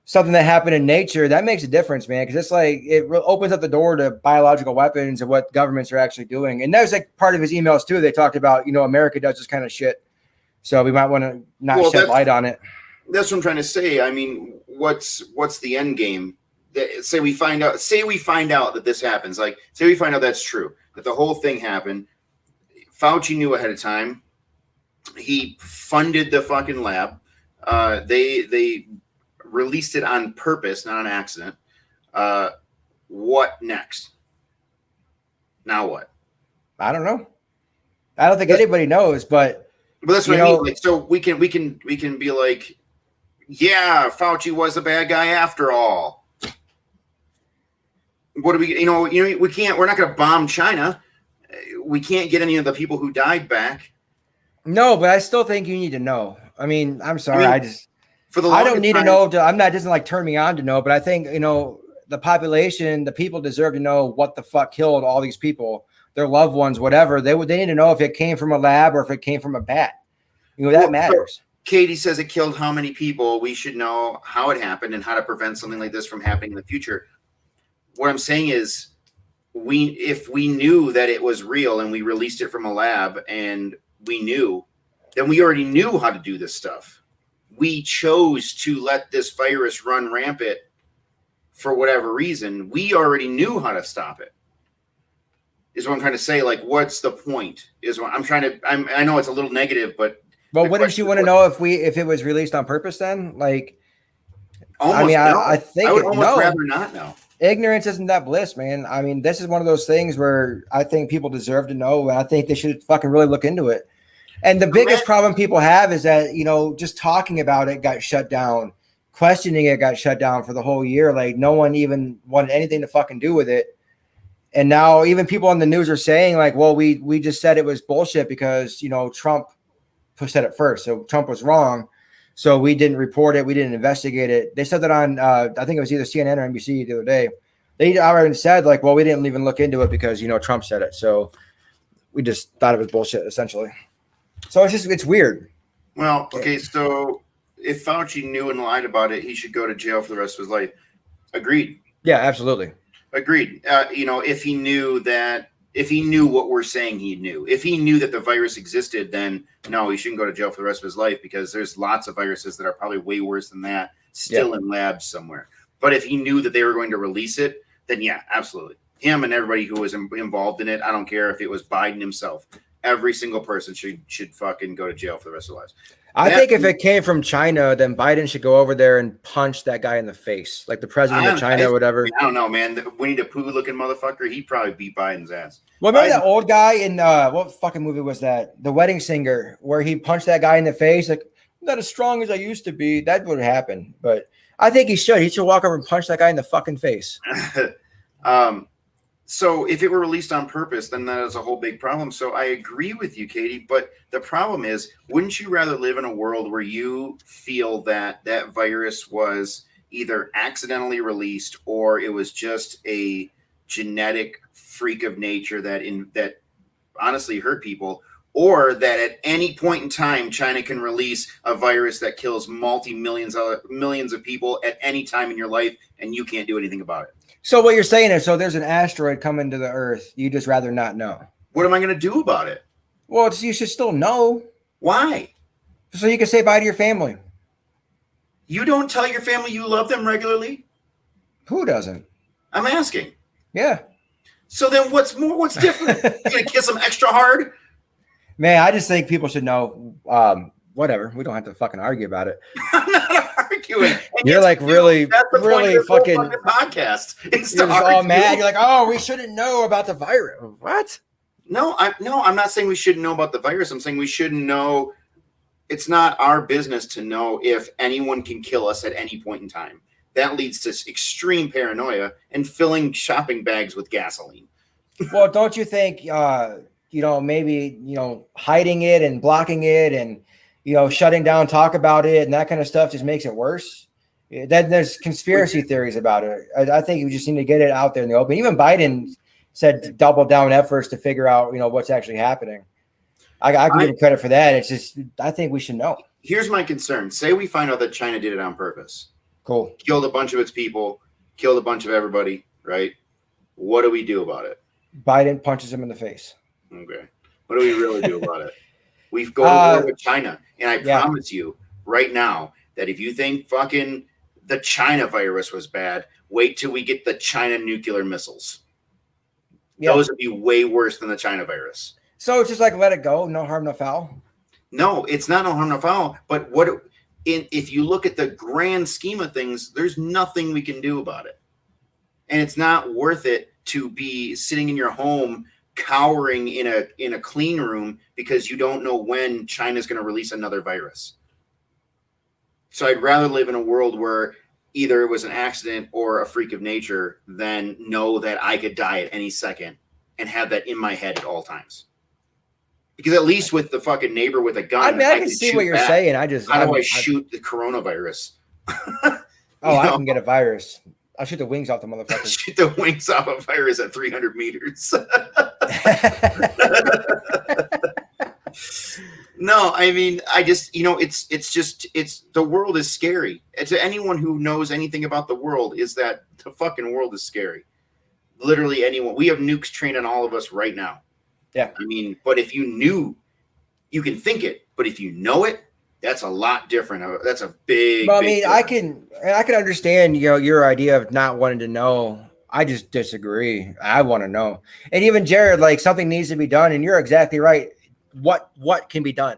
something that happened in nature, that makes a difference, man. Because it's like it opens up the door to biological weapons and what governments are actually doing. And that was like part of his emails too. They talked about America does this kind of shit, so we might want to not shed light on it. That's what I'm trying to say. What's the end game? Say we find out that this happens. Like, say we find out that's true, that the whole thing happened. Fauci knew ahead of time. He funded the fucking lab. They released it on purpose, not an accident. What next? Now what? I don't know. I don't think anybody knows, but that's what I mean. Like, so we can be like, yeah, Fauci was a bad guy after all. What do we? We can't. We're not going to bomb China. We can't get any of the people who died back. No, but I still think you need to know. I'm sorry. I don't need to know. I'm not, doesn't like turn me on to know, but I think, the population, the people deserve to know what the fuck killed all these people, their loved ones, whatever. They need to know if it came from a lab or if it came from a bat. That matters. Katie says it killed how many people. We should know how it happened and how to prevent something like this from happening in the future. What I'm saying is, if we knew that it was real and we released it from a lab and we knew, then we already knew how to do this stuff. We chose to let this virus run rampant for whatever reason. We already knew how to stop it. Is what I'm trying to say. Like, what's the point? Is what I'm trying to. I know it's a little negative, but wouldn't you want to know if it was released on purpose? Then, like, Almost I mean, no. I think I would it, almost no. rather not know. Ignorance isn't that bliss, man. I mean, this is one of those things where I think people deserve to know, and I think they should fucking really look into it. And the biggest problem people have is that, just talking about it got shut down. Questioning it got shut down for the whole year. Like, no one even wanted anything to fucking do with it. And now even people on the news are saying, like, well, we just said it was bullshit because, Trump said it first. So Trump was wrong. So we didn't report it. We didn't investigate it. They said that on, I think it was either CNN or NBC the other day. They already said, like, well, we didn't even look into it because, Trump said it. So we just thought it was bullshit, essentially. So it's weird. Well, okay, so if Fauci knew and lied about it, he should go to jail for the rest of his life. Agreed. Yeah, absolutely. Agreed. If he knew what we're saying he knew. If he knew that the virus existed, then no, he shouldn't go to jail for the rest of his life because there's lots of viruses that are probably way worse than that still in labs somewhere. But if he knew that they were going to release it, then yeah, absolutely. Him and everybody who was involved in it, I don't care if it was Biden himself. Every single person should fucking go to jail for the rest of their lives. I think if it came from China, then Biden should go over there and punch that guy in the face, like the president of China or whatever. I don't know, man. The Winnie the Pooh looking motherfucker, he'd probably beat Biden's ass. Well, remember that old guy in what fucking movie was that? The Wedding Singer, where he punched that guy in the face, like, I'm not as strong as I used to be. That would happen. But I think he should. He should walk over and punch that guy in the fucking face. So if it were released on purpose, then that is a whole big problem. So I agree with you, Katie. But the problem is, wouldn't you rather live in a world where you feel that that virus was either accidentally released or it was just a genetic freak of nature that honestly hurt people, or that at any point in time, China can release a virus that kills millions of people at any time in your life, and you can't do anything about it? So what you're saying is, so there's an asteroid coming to the Earth. You just rather not know. What am I going to do about it? Well, you should still know. Why? So you can say bye to your family. You don't tell your family you love them regularly? Who doesn't? I'm asking. Yeah. So then what's different? You going to kiss them extra hard? Man, I just think people should know. Whatever. We don't have to fucking argue about it. I'm not arguing. And you're like really fucking podcast. It's you're just all mad. You're like, oh, we shouldn't know about the virus. What? No, I'm not saying we shouldn't know about the virus. I'm saying we shouldn't know. It's not our business to know if anyone can kill us at any point in time. That leads to extreme paranoia and filling shopping bags with gasoline. Well, don't you think, maybe, hiding it and blocking it and, shutting down talk about it and that kind of stuff just makes it worse? Then there's conspiracy theories about it. I think we just need to get it out there in the open. Even Biden said double down efforts to figure out, what's actually happening. I can give him credit for that. It's just, I think we should know. Here's my concern. Say we find out that China did it on purpose. Cool. Killed a bunch of its people, killed a bunch of everybody, right? What do we do about it? Biden punches him in the face. Okay. What do we really do about it? We go to war with China. And I promise you right now that if you think fucking the China virus was bad, wait till we get the China nuclear missiles. Yep. Those would be way worse than the China virus. So it's just like, let it go. No harm, no foul. No, it's not no harm, no foul. But if you look at the grand scheme of things, there's nothing we can do about it. And it's not worth it to be sitting in your home cowering in a clean room because you don't know when China's going to release another virus. So I'd rather live in a world where either it was an accident or a freak of nature than know that I could die at any second and have that in my head at all times. Because at least with the fucking neighbor with a gun, I can see what you're saying. How do I shoot the coronavirus? I can get a virus. I'll shoot the wings off the motherfucker. Shoot the wings off a virus at 300 meters. No, I mean, I just, it's the world is scary. And to anyone who knows anything about the world is that the fucking world is scary. Literally anyone. We have nukes trained on all of us right now. Yeah. I mean, but if you knew, you can think it, but if you know it, that's a lot different. That's a big. Well, I mean, I can understand, your idea of not wanting to know. I just disagree. I want to know. And even Jared, like, something needs to be done. And you're exactly right. What can be done?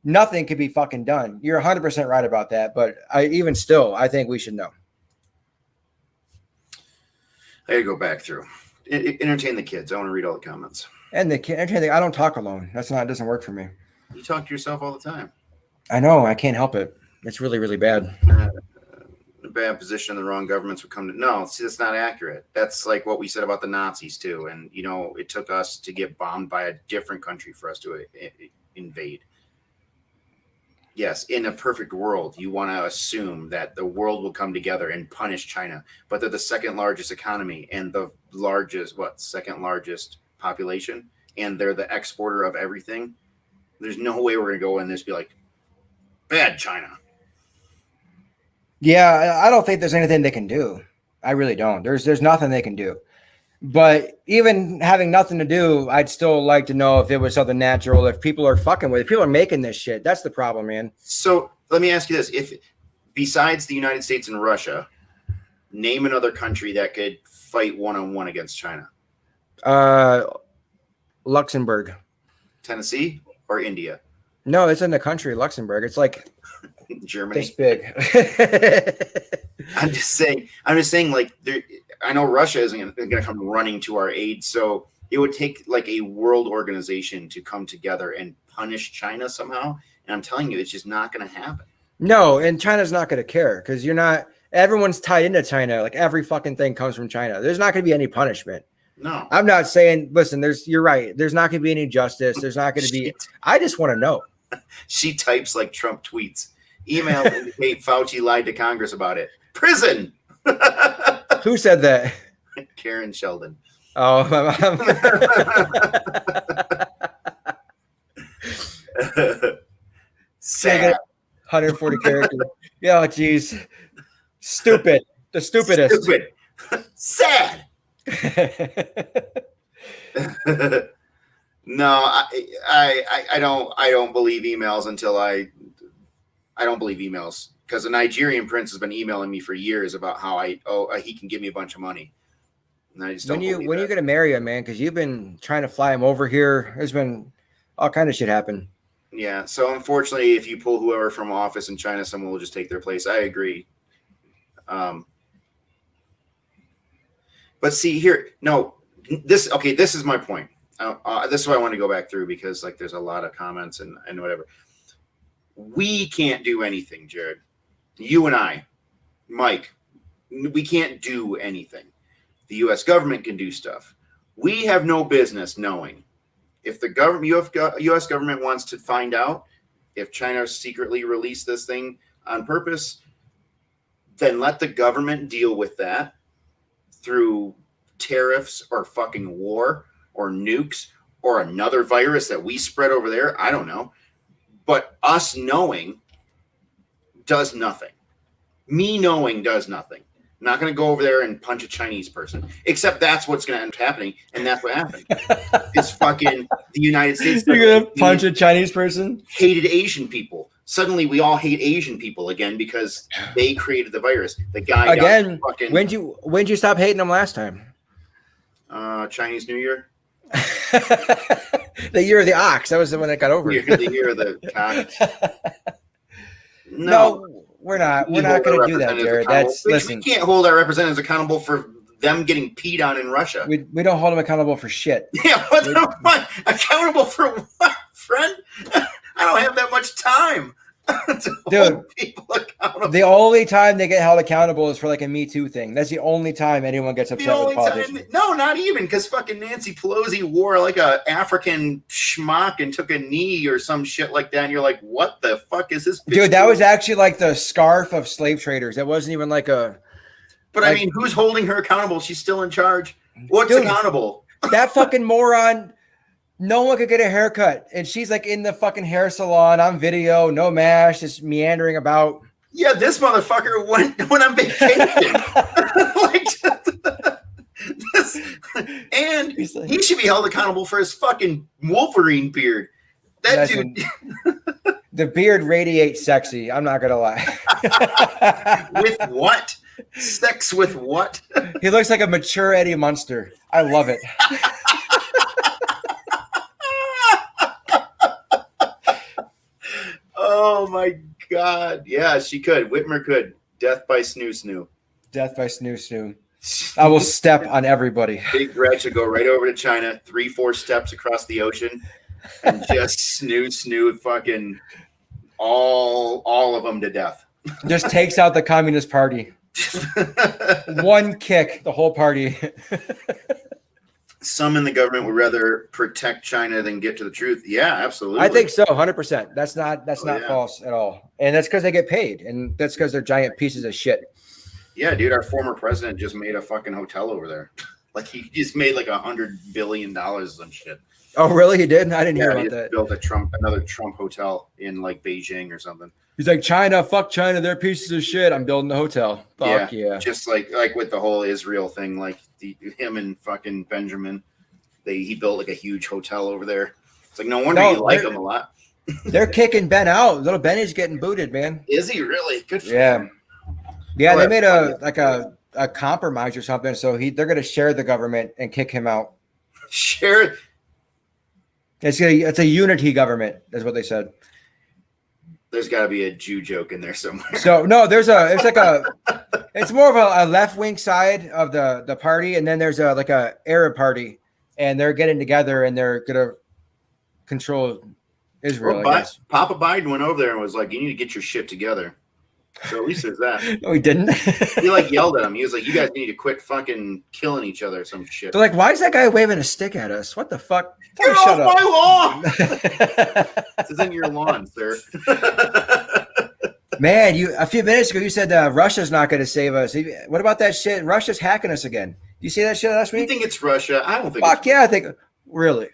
nothing could be fucking done. You're 100% right about that. But I think we should know. I gotta go back through. Entertain the kids. I want to read all the comments. And I don't talk alone. It doesn't work for me. You talk to yourself all the time. I know. I can't help it. It's really, really bad. A bad position, the wrong governments would come to. No, see, that's not accurate. That's like what we said about the Nazis too. And it took us to get bombed by a different country for us to invade. Yes, in a perfect world, you want to assume that the world will come together and punish China, but they're the second largest economy and the second largest population, and they're the exporter of everything. There's no way we're going to go in this and be like, bad China. Yeah, I don't think there's anything they can do. I really don't. There's nothing they can do. But even having nothing to do, I'd still like to know if it was something natural, if people are fucking with it. If people are making this shit. That's the problem, man. So let me ask you this. If besides the United States and Russia, name another country that could fight one-on-one against China. Luxembourg. Tennessee or India? No, it's in the country, Luxembourg. It's like Germany. this big. I'm just saying, like, I know Russia isn't going to come running to our aid, so it would take like a world organization to come together and punish China somehow. And I'm telling you, it's just not going to happen. No, and China's not going to care because everyone's tied into China. Like every fucking thing comes from China. There's not going to be any punishment. No, I'm not saying, listen, you're right. There's not going to be any justice. There's not going to be, I just want to know. She types like Trump tweets. Email indicate Fauci lied to Congress about it. Prison. Who said that? Karen Sheldon. Oh, my mom. Sad. 140 characters. Yeah, geez. Stupid. The stupidest. Stupid. Sad. No, I don't believe emails until I don't believe emails because a Nigerian prince has been emailing me for years about how he can give me a bunch of money. And I just don't believe when are you gonna marry him, man? Because you've been trying to fly him over here. There's been all kind of shit happen. Yeah. So unfortunately, if you pull whoever from office in China, someone will just take their place. I agree. But see here, no, this is my point. This is what I want to go back through because like there's a lot of comments and whatever. We can't do anything, Jared. You and I, Mike, we can't do anything. The U.S. government can do stuff. We have no business knowing if the U.S. government wants to find out if China secretly released this thing on purpose, then let the government deal with that through tariffs or fucking war or nukes or another virus that we spread over there. I don't know. But us knowing does nothing. Me knowing does nothing. I'm not going to go over there and punch a Chinese person, except that's what's going to end up happening. And that's what happened. It's fucking the United States. You're going to punch a Chinese person? Hated Asian people. Suddenly we all hate Asian people again because they created the virus. The guy again. When'd you stop hating them last time? Chinese New Year. The year of the ox. That was the one that got over. The year of the cock. No, we're not. We're not going to do that, Jared. We can't hold our representatives accountable for them getting peed on in Russia. We don't hold them accountable for shit. Yeah, what? Accountable for what, friend? I don't have that much time. Dude, the only time they get held accountable is for like a Me Too thing. That's the only time anyone gets upset with politicians. No, not even because fucking Nancy Pelosi wore like a African schmuck and took a knee or some shit like that. And you're like, what the fuck is this? Dude, that was actually like the scarf of slave traders. It wasn't even like a. But I mean, who's holding her accountable? She's still in charge. What's accountable? That fucking moron. No one could get a haircut. And she's like in the fucking hair salon on video, no mask, just meandering about. Yeah, this motherfucker went on vacation. And he should be held accountable for his fucking Wolverine beard. That dude. The beard radiates sexy. I'm not going to lie. With what? Sex with what? He looks like a mature Eddie Munster. I love it. Oh my God. Yeah, she could. Whitmer could. Death by snoo snoo. Death by snoo snoo. I will step on everybody. Big Gretch would go right over to China, 3-4 steps across the ocean, and just snoo fucking all of them to death. Just takes out the Communist Party. One kick, the whole party. Some in the government would rather protect China than get to the truth. Yeah, absolutely. I think so, 100%. That's not yeah. false at all. And that's because they get paid, and that's because they're giant pieces of shit. Yeah, dude, our former president just made a fucking hotel over there. Like he just made like $100 billion some shit. Oh, really? He did? I didn't hear about he that. Built another Trump hotel in like Beijing or something. He's like, China, fuck China, they're pieces of shit. I'm building a hotel. Fuck yeah. Just like with the whole Israel thing, like him and fucking Benjamin, he built like a huge hotel over there. It's like no wonder you like him a lot. They're kicking Ben out. Little Benny's getting booted, man. Is he really? Good for him. Yeah, they made a compromise or something. So they're gonna share the government and kick him out. Share. It's a unity government, is what they said. There's got to be a Jew joke in there somewhere. So no, it's more of a left wing side of the party, and then there's a Arab party, and they're getting together and they're gonna control Israel. Well, Papa Biden went over there and was like, "You need to get your shit together." So at least there's that. No, he didn't. He like yelled at him. He was like, "You guys need to quit fucking killing each other." Or some shit. They're like, "Why is that guy waving a stick at us? What the fuck? Get off my lawn!" This isn't your lawn, sir. Man, a few minutes ago you said Russia's not going to save us. What about that shit? Russia's hacking us again. You see that shit last week? You think it's Russia? I don't think. Fuck yeah, I think really.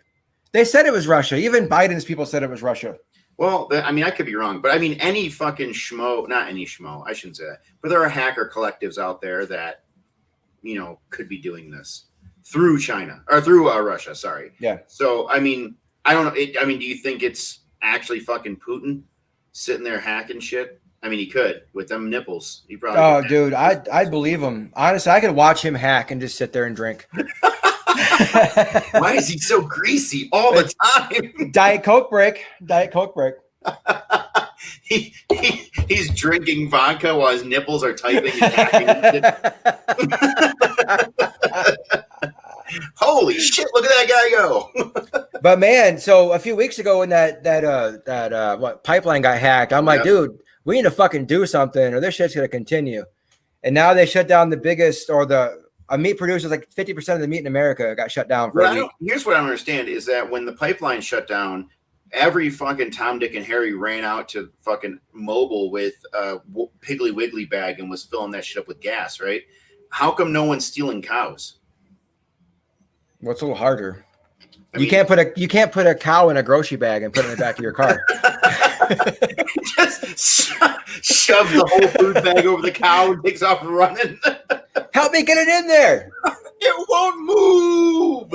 They said it was Russia. Even Biden's people said it was Russia. Well, I mean, I could be wrong, but I mean, any fucking schmo, not any schmo, I shouldn't say that, but there are hacker collectives out there that, could be doing this through China or through Russia. Sorry. Yeah. So, I mean, I don't know. Do you think it's actually fucking Putin sitting there hacking shit? I mean, he could with them nipples. He probably. Oh, dude, I believe him. Honestly, I could watch him hack and just sit there and drink. Why is he so greasy all the time? Diet Coke break. He's drinking vodka while his nipples are typing and hacking. Holy shit! Look at that guy go. But man, so a few weeks ago when that pipeline got hacked, I'm like, dude, we need to fucking do something, or this shit's gonna continue. And now they shut down the biggest, or a meat producer, like 50% of the meat in America got shut down for a week. Here's what I don't understand is that when the pipeline shut down, every fucking Tom, Dick, and Harry ran out to fucking Mobile with a Piggly Wiggly bag and was filling that shit up with gas, right? How come no one's stealing cows? What's a little harder? You can't put a cow in a grocery bag and put it in the back of your car. Just shove the whole food bag over the cow and takes off running. Help me get it in there. It won't move.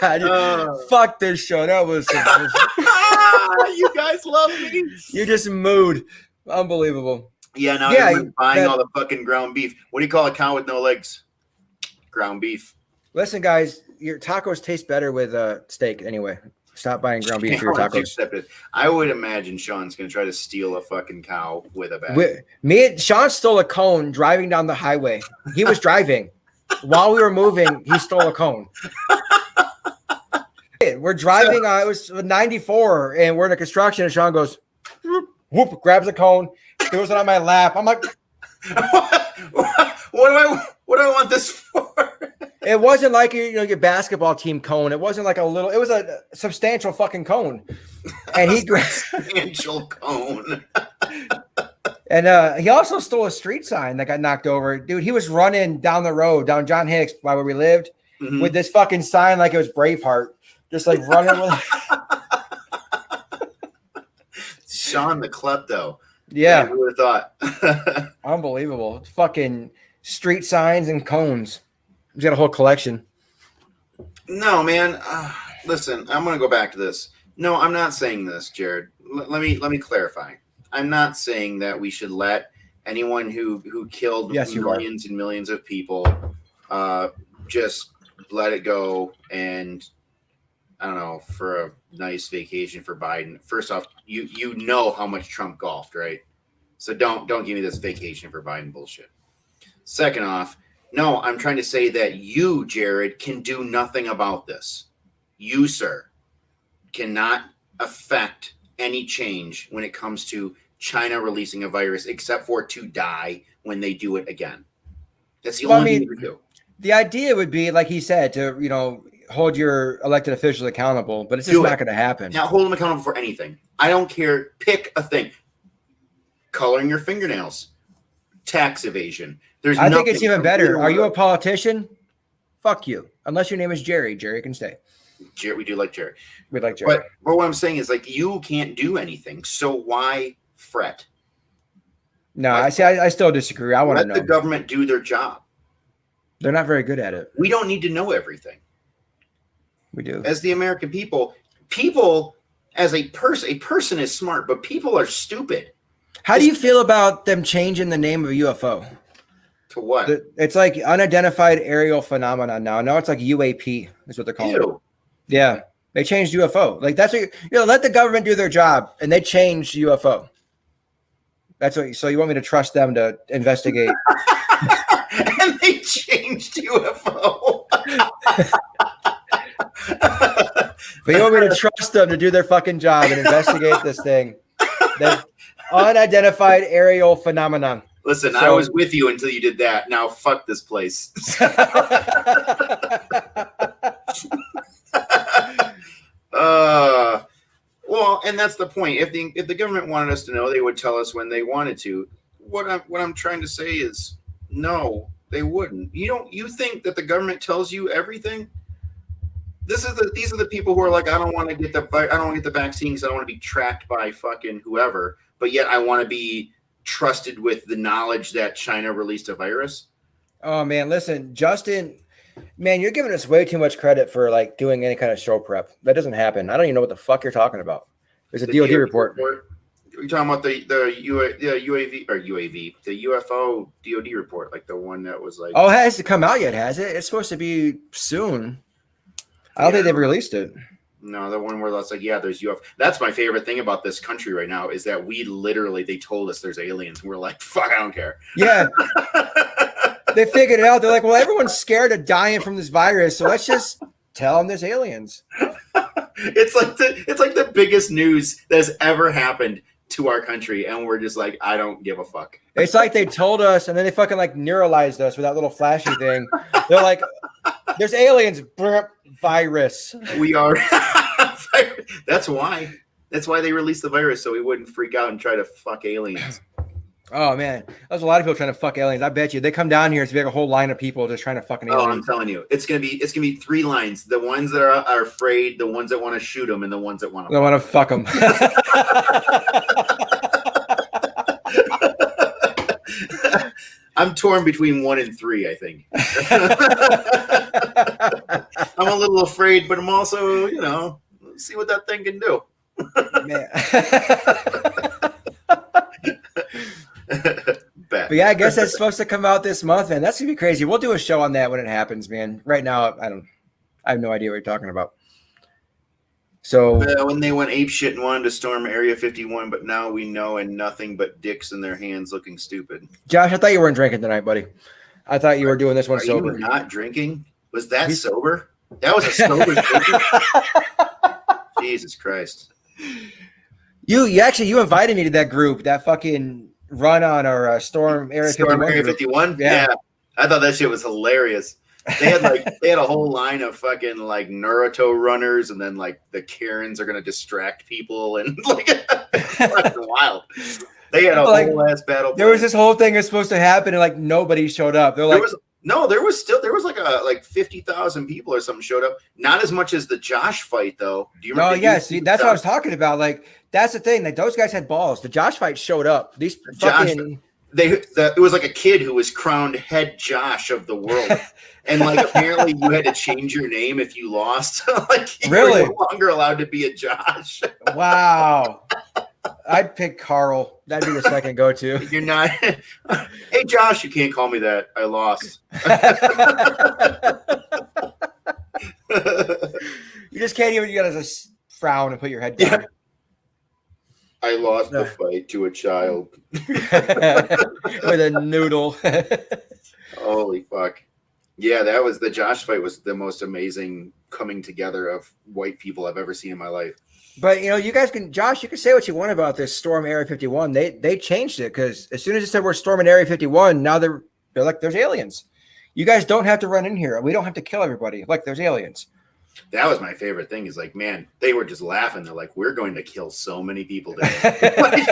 God, fuck this show. That was you guys love me. You just mooed. Unbelievable. Yeah, now you're buying all the fucking ground beef. What do you call a cow with no legs? Ground beef. Listen, guys, your tacos taste better with steak anyway. Stop buying ground beef for your tacos. I would imagine Sean's going to try to steal a fucking cow with a bag. Sean stole a cone driving down the highway. He was driving. While we were moving, he stole a cone. We're driving. It was 94, and we're in a construction, and Sean goes, whoop, grabs a cone, throws it on my lap. I'm like, what do I want this for? It wasn't like your basketball team cone. It wasn't like it was a substantial fucking cone. And he grabbed substantial cone. And he also stole a street sign that got knocked over. Dude, he was running down the road, down John Hicks by where we lived, with this fucking sign like it was Braveheart. Just like running with Sean the klepto. Yeah. Who would have thought? Unbelievable. Fucking street signs and cones. He's got a whole collection. No, man. Listen, I'm going to go back to this. No, I'm not saying this, Jared. Let me clarify. I'm not saying that we should let anyone who killed millions and millions of people just let it go and I don't know, for a nice vacation for Biden. First off, you know how much Trump golfed, right? So don't give me this vacation for Biden bullshit. Second off, no, I'm trying to say that you, Jared, can do nothing about this. You, sir, cannot affect any change when it comes to China releasing a virus, except for to die when they do it again. That's the only thing you can do. The idea would be, like he said, to hold your elected officials accountable, but it's just not going to happen. Now, hold them accountable for anything. I don't care. Pick a thing. Coloring your fingernails, tax evasion. I think it's even better. Are you a politician? Fuck you. Unless your name is Jerry. Jerry can stay. Jerry, we do like Jerry. We like Jerry. But what I'm saying is, like, you can't do anything. So why fret? No, I still disagree. I want to know. Let the government do their job. They're not very good at it. We don't need to know everything. We do. As the American people as a person is smart, but people are stupid. How do you feel about them changing the name of a UFO? To what? It's like unidentified aerial phenomenon now. Now it's like UAP is what they're calling it. Yeah. They changed UFO. Like that's what let the government do their job, and they changed UFO. That's what. So you want me to trust them to investigate? And they changed UFO. But you want me to trust them to do their fucking job and investigate this thing? That unidentified aerial phenomenon. Listen, I was with you until you did that. Now fuck this place. Well, and that's the point. If the government wanted us to know, they would tell us when they wanted to. What I'm trying to say is, no, they wouldn't. You think that the government tells you everything? These are the people who are like, I don't want to get the vaccine because I don't want to be tracked by fucking whoever, but yet I want to be trusted with the knowledge that China released a virus. Oh man, listen, Justin, man, you're giving us way too much credit for like doing any kind of show prep. That doesn't happen. I don't even know what the fuck you're talking about. There's a DOD report. You're talking about the UAV or UAV, the UFO DOD report, like the one that was like. Oh, it hasn't come out yet, has it? It's supposed to be soon. I don't think they've released it. No, the one where that's like, yeah, there's UFO. That's my favorite thing about this country right now is that they told us there's aliens. And we're like, fuck, I don't care. Yeah. They figured it out. They're like, well, everyone's scared of dying from this virus, so let's just tell them there's aliens. It's like the biggest news that has ever happened to our country, and we're just like, I don't give a fuck. It's like they told us, and then they fucking like neuralized us with that little flashy thing. They're like, there's aliens, virus. We are. That's why they released the virus, so we wouldn't freak out and try to fuck aliens. Oh man, there's a lot of people trying to fuck aliens. I bet you they come down here. It's like a whole line of people just trying to fucking aliens. Oh, I'm telling you, it's gonna be 3 lines: the ones that are afraid, the ones that want to shoot them, and the ones that want to fuck them. I'm torn between 1 and 3. I think I'm a little afraid, but I'm also, see what that thing can do. Man. But yeah, I guess that's supposed to come out this month, man. That's gonna be crazy. We'll do a show on that when it happens, man. Right now, I have no idea what you're talking about. So when they went apeshit and wanted to storm Area 51, but now we know, and nothing but dicks in their hands, looking stupid. Josh, I thought you weren't drinking tonight, buddy. I thought you were doing this one sober. You not drinking? Was that sober? That was a sober drinking? Jesus Christ! You invited me to that group, that fucking run on our Storm Area 51. Area 51? Yeah. I thought that shit was hilarious. They had a whole line of fucking like Naruto runners, and then like the Karens are gonna distract people, and like fucking wild. They had a whole ass battle. There was this whole thing that's supposed to happen, and like nobody showed up. They're like, there was like 50,000 people or something showed up. Not as much as the Josh fight though. Do you remember? Oh yeah, see, that's what I was talking about. Like that's the thing. Like those guys had balls. The Josh fight showed up. These fucking. It was like a kid who was crowned head Josh of the world, and like apparently you had to change your name if you lost. Like you were no longer allowed to be a Josh. Wow, I'd pick Carl. That'd be the second go-to. You're not. Hey Josh, you can't call me that. I lost. You just can't even. You gotta just frown and put your head down. I lost the fight to a child. With a noodle. Holy fuck. Yeah, that was the Josh fight was the most amazing coming together of white people I've ever seen in my life. But you guys can, Josh, you can say what you want about this storm Area 51. They changed it because as soon as it said we're storming Area 51, now they're like, there's aliens. You guys don't have to run in here. We don't have to kill everybody. Like, there's aliens. That was my favorite thing. Is like, man, they were just laughing. They're like, we're going to kill so many people today. Like,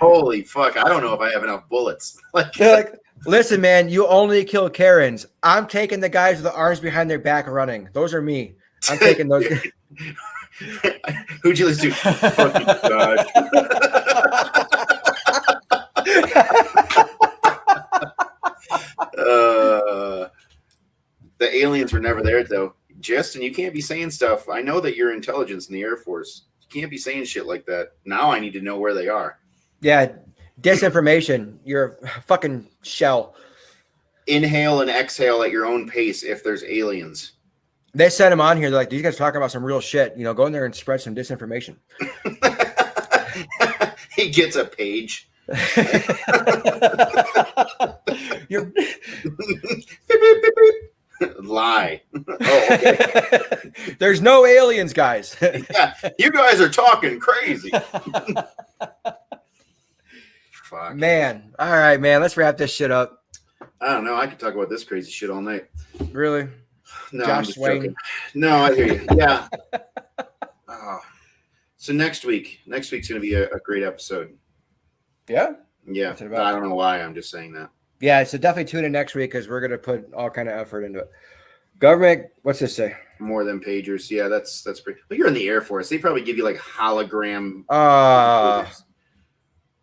holy fuck! I don't know if I have enough bullets. They're like, listen, man, you only kill Karens. I'm taking the guys with the arms behind their back running. Those are me. I'm taking those. Who'd you listen to? Fucking God. The aliens were never there, though. Justin, you can't be saying stuff. I know that you're intelligence in the Air Force. You can't be saying shit like that. Now I need to know where they are. Yeah, disinformation. You're a fucking shell. Inhale and exhale at your own pace if there's aliens. They sent them on here. They're like, these guys are talking about some real shit. Go in there and spread some disinformation. He gets a page. You're... Lie. Oh, okay. There's no aliens, guys. Yeah, you guys are talking crazy. Fuck. Man. All right, man. Let's wrap this shit up. I don't know. I could talk about this crazy shit all night. Really? No, Josh I'm just Swain. joking. No, I hear you. Yeah. So next week's going to be a great episode. Yeah? Yeah. What's it about? I don't know why. I'm just saying that. Yeah, so definitely tune in next week because we're going to put all kind of effort into it. Government, what's this say? More than pagers. Yeah, that's pretty. But you're in the Air Force. They probably give you like hologram.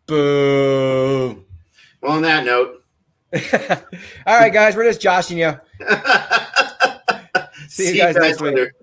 Boo. Well, on that note. All right, guys, we're just joshing you. See you guys next week. Later.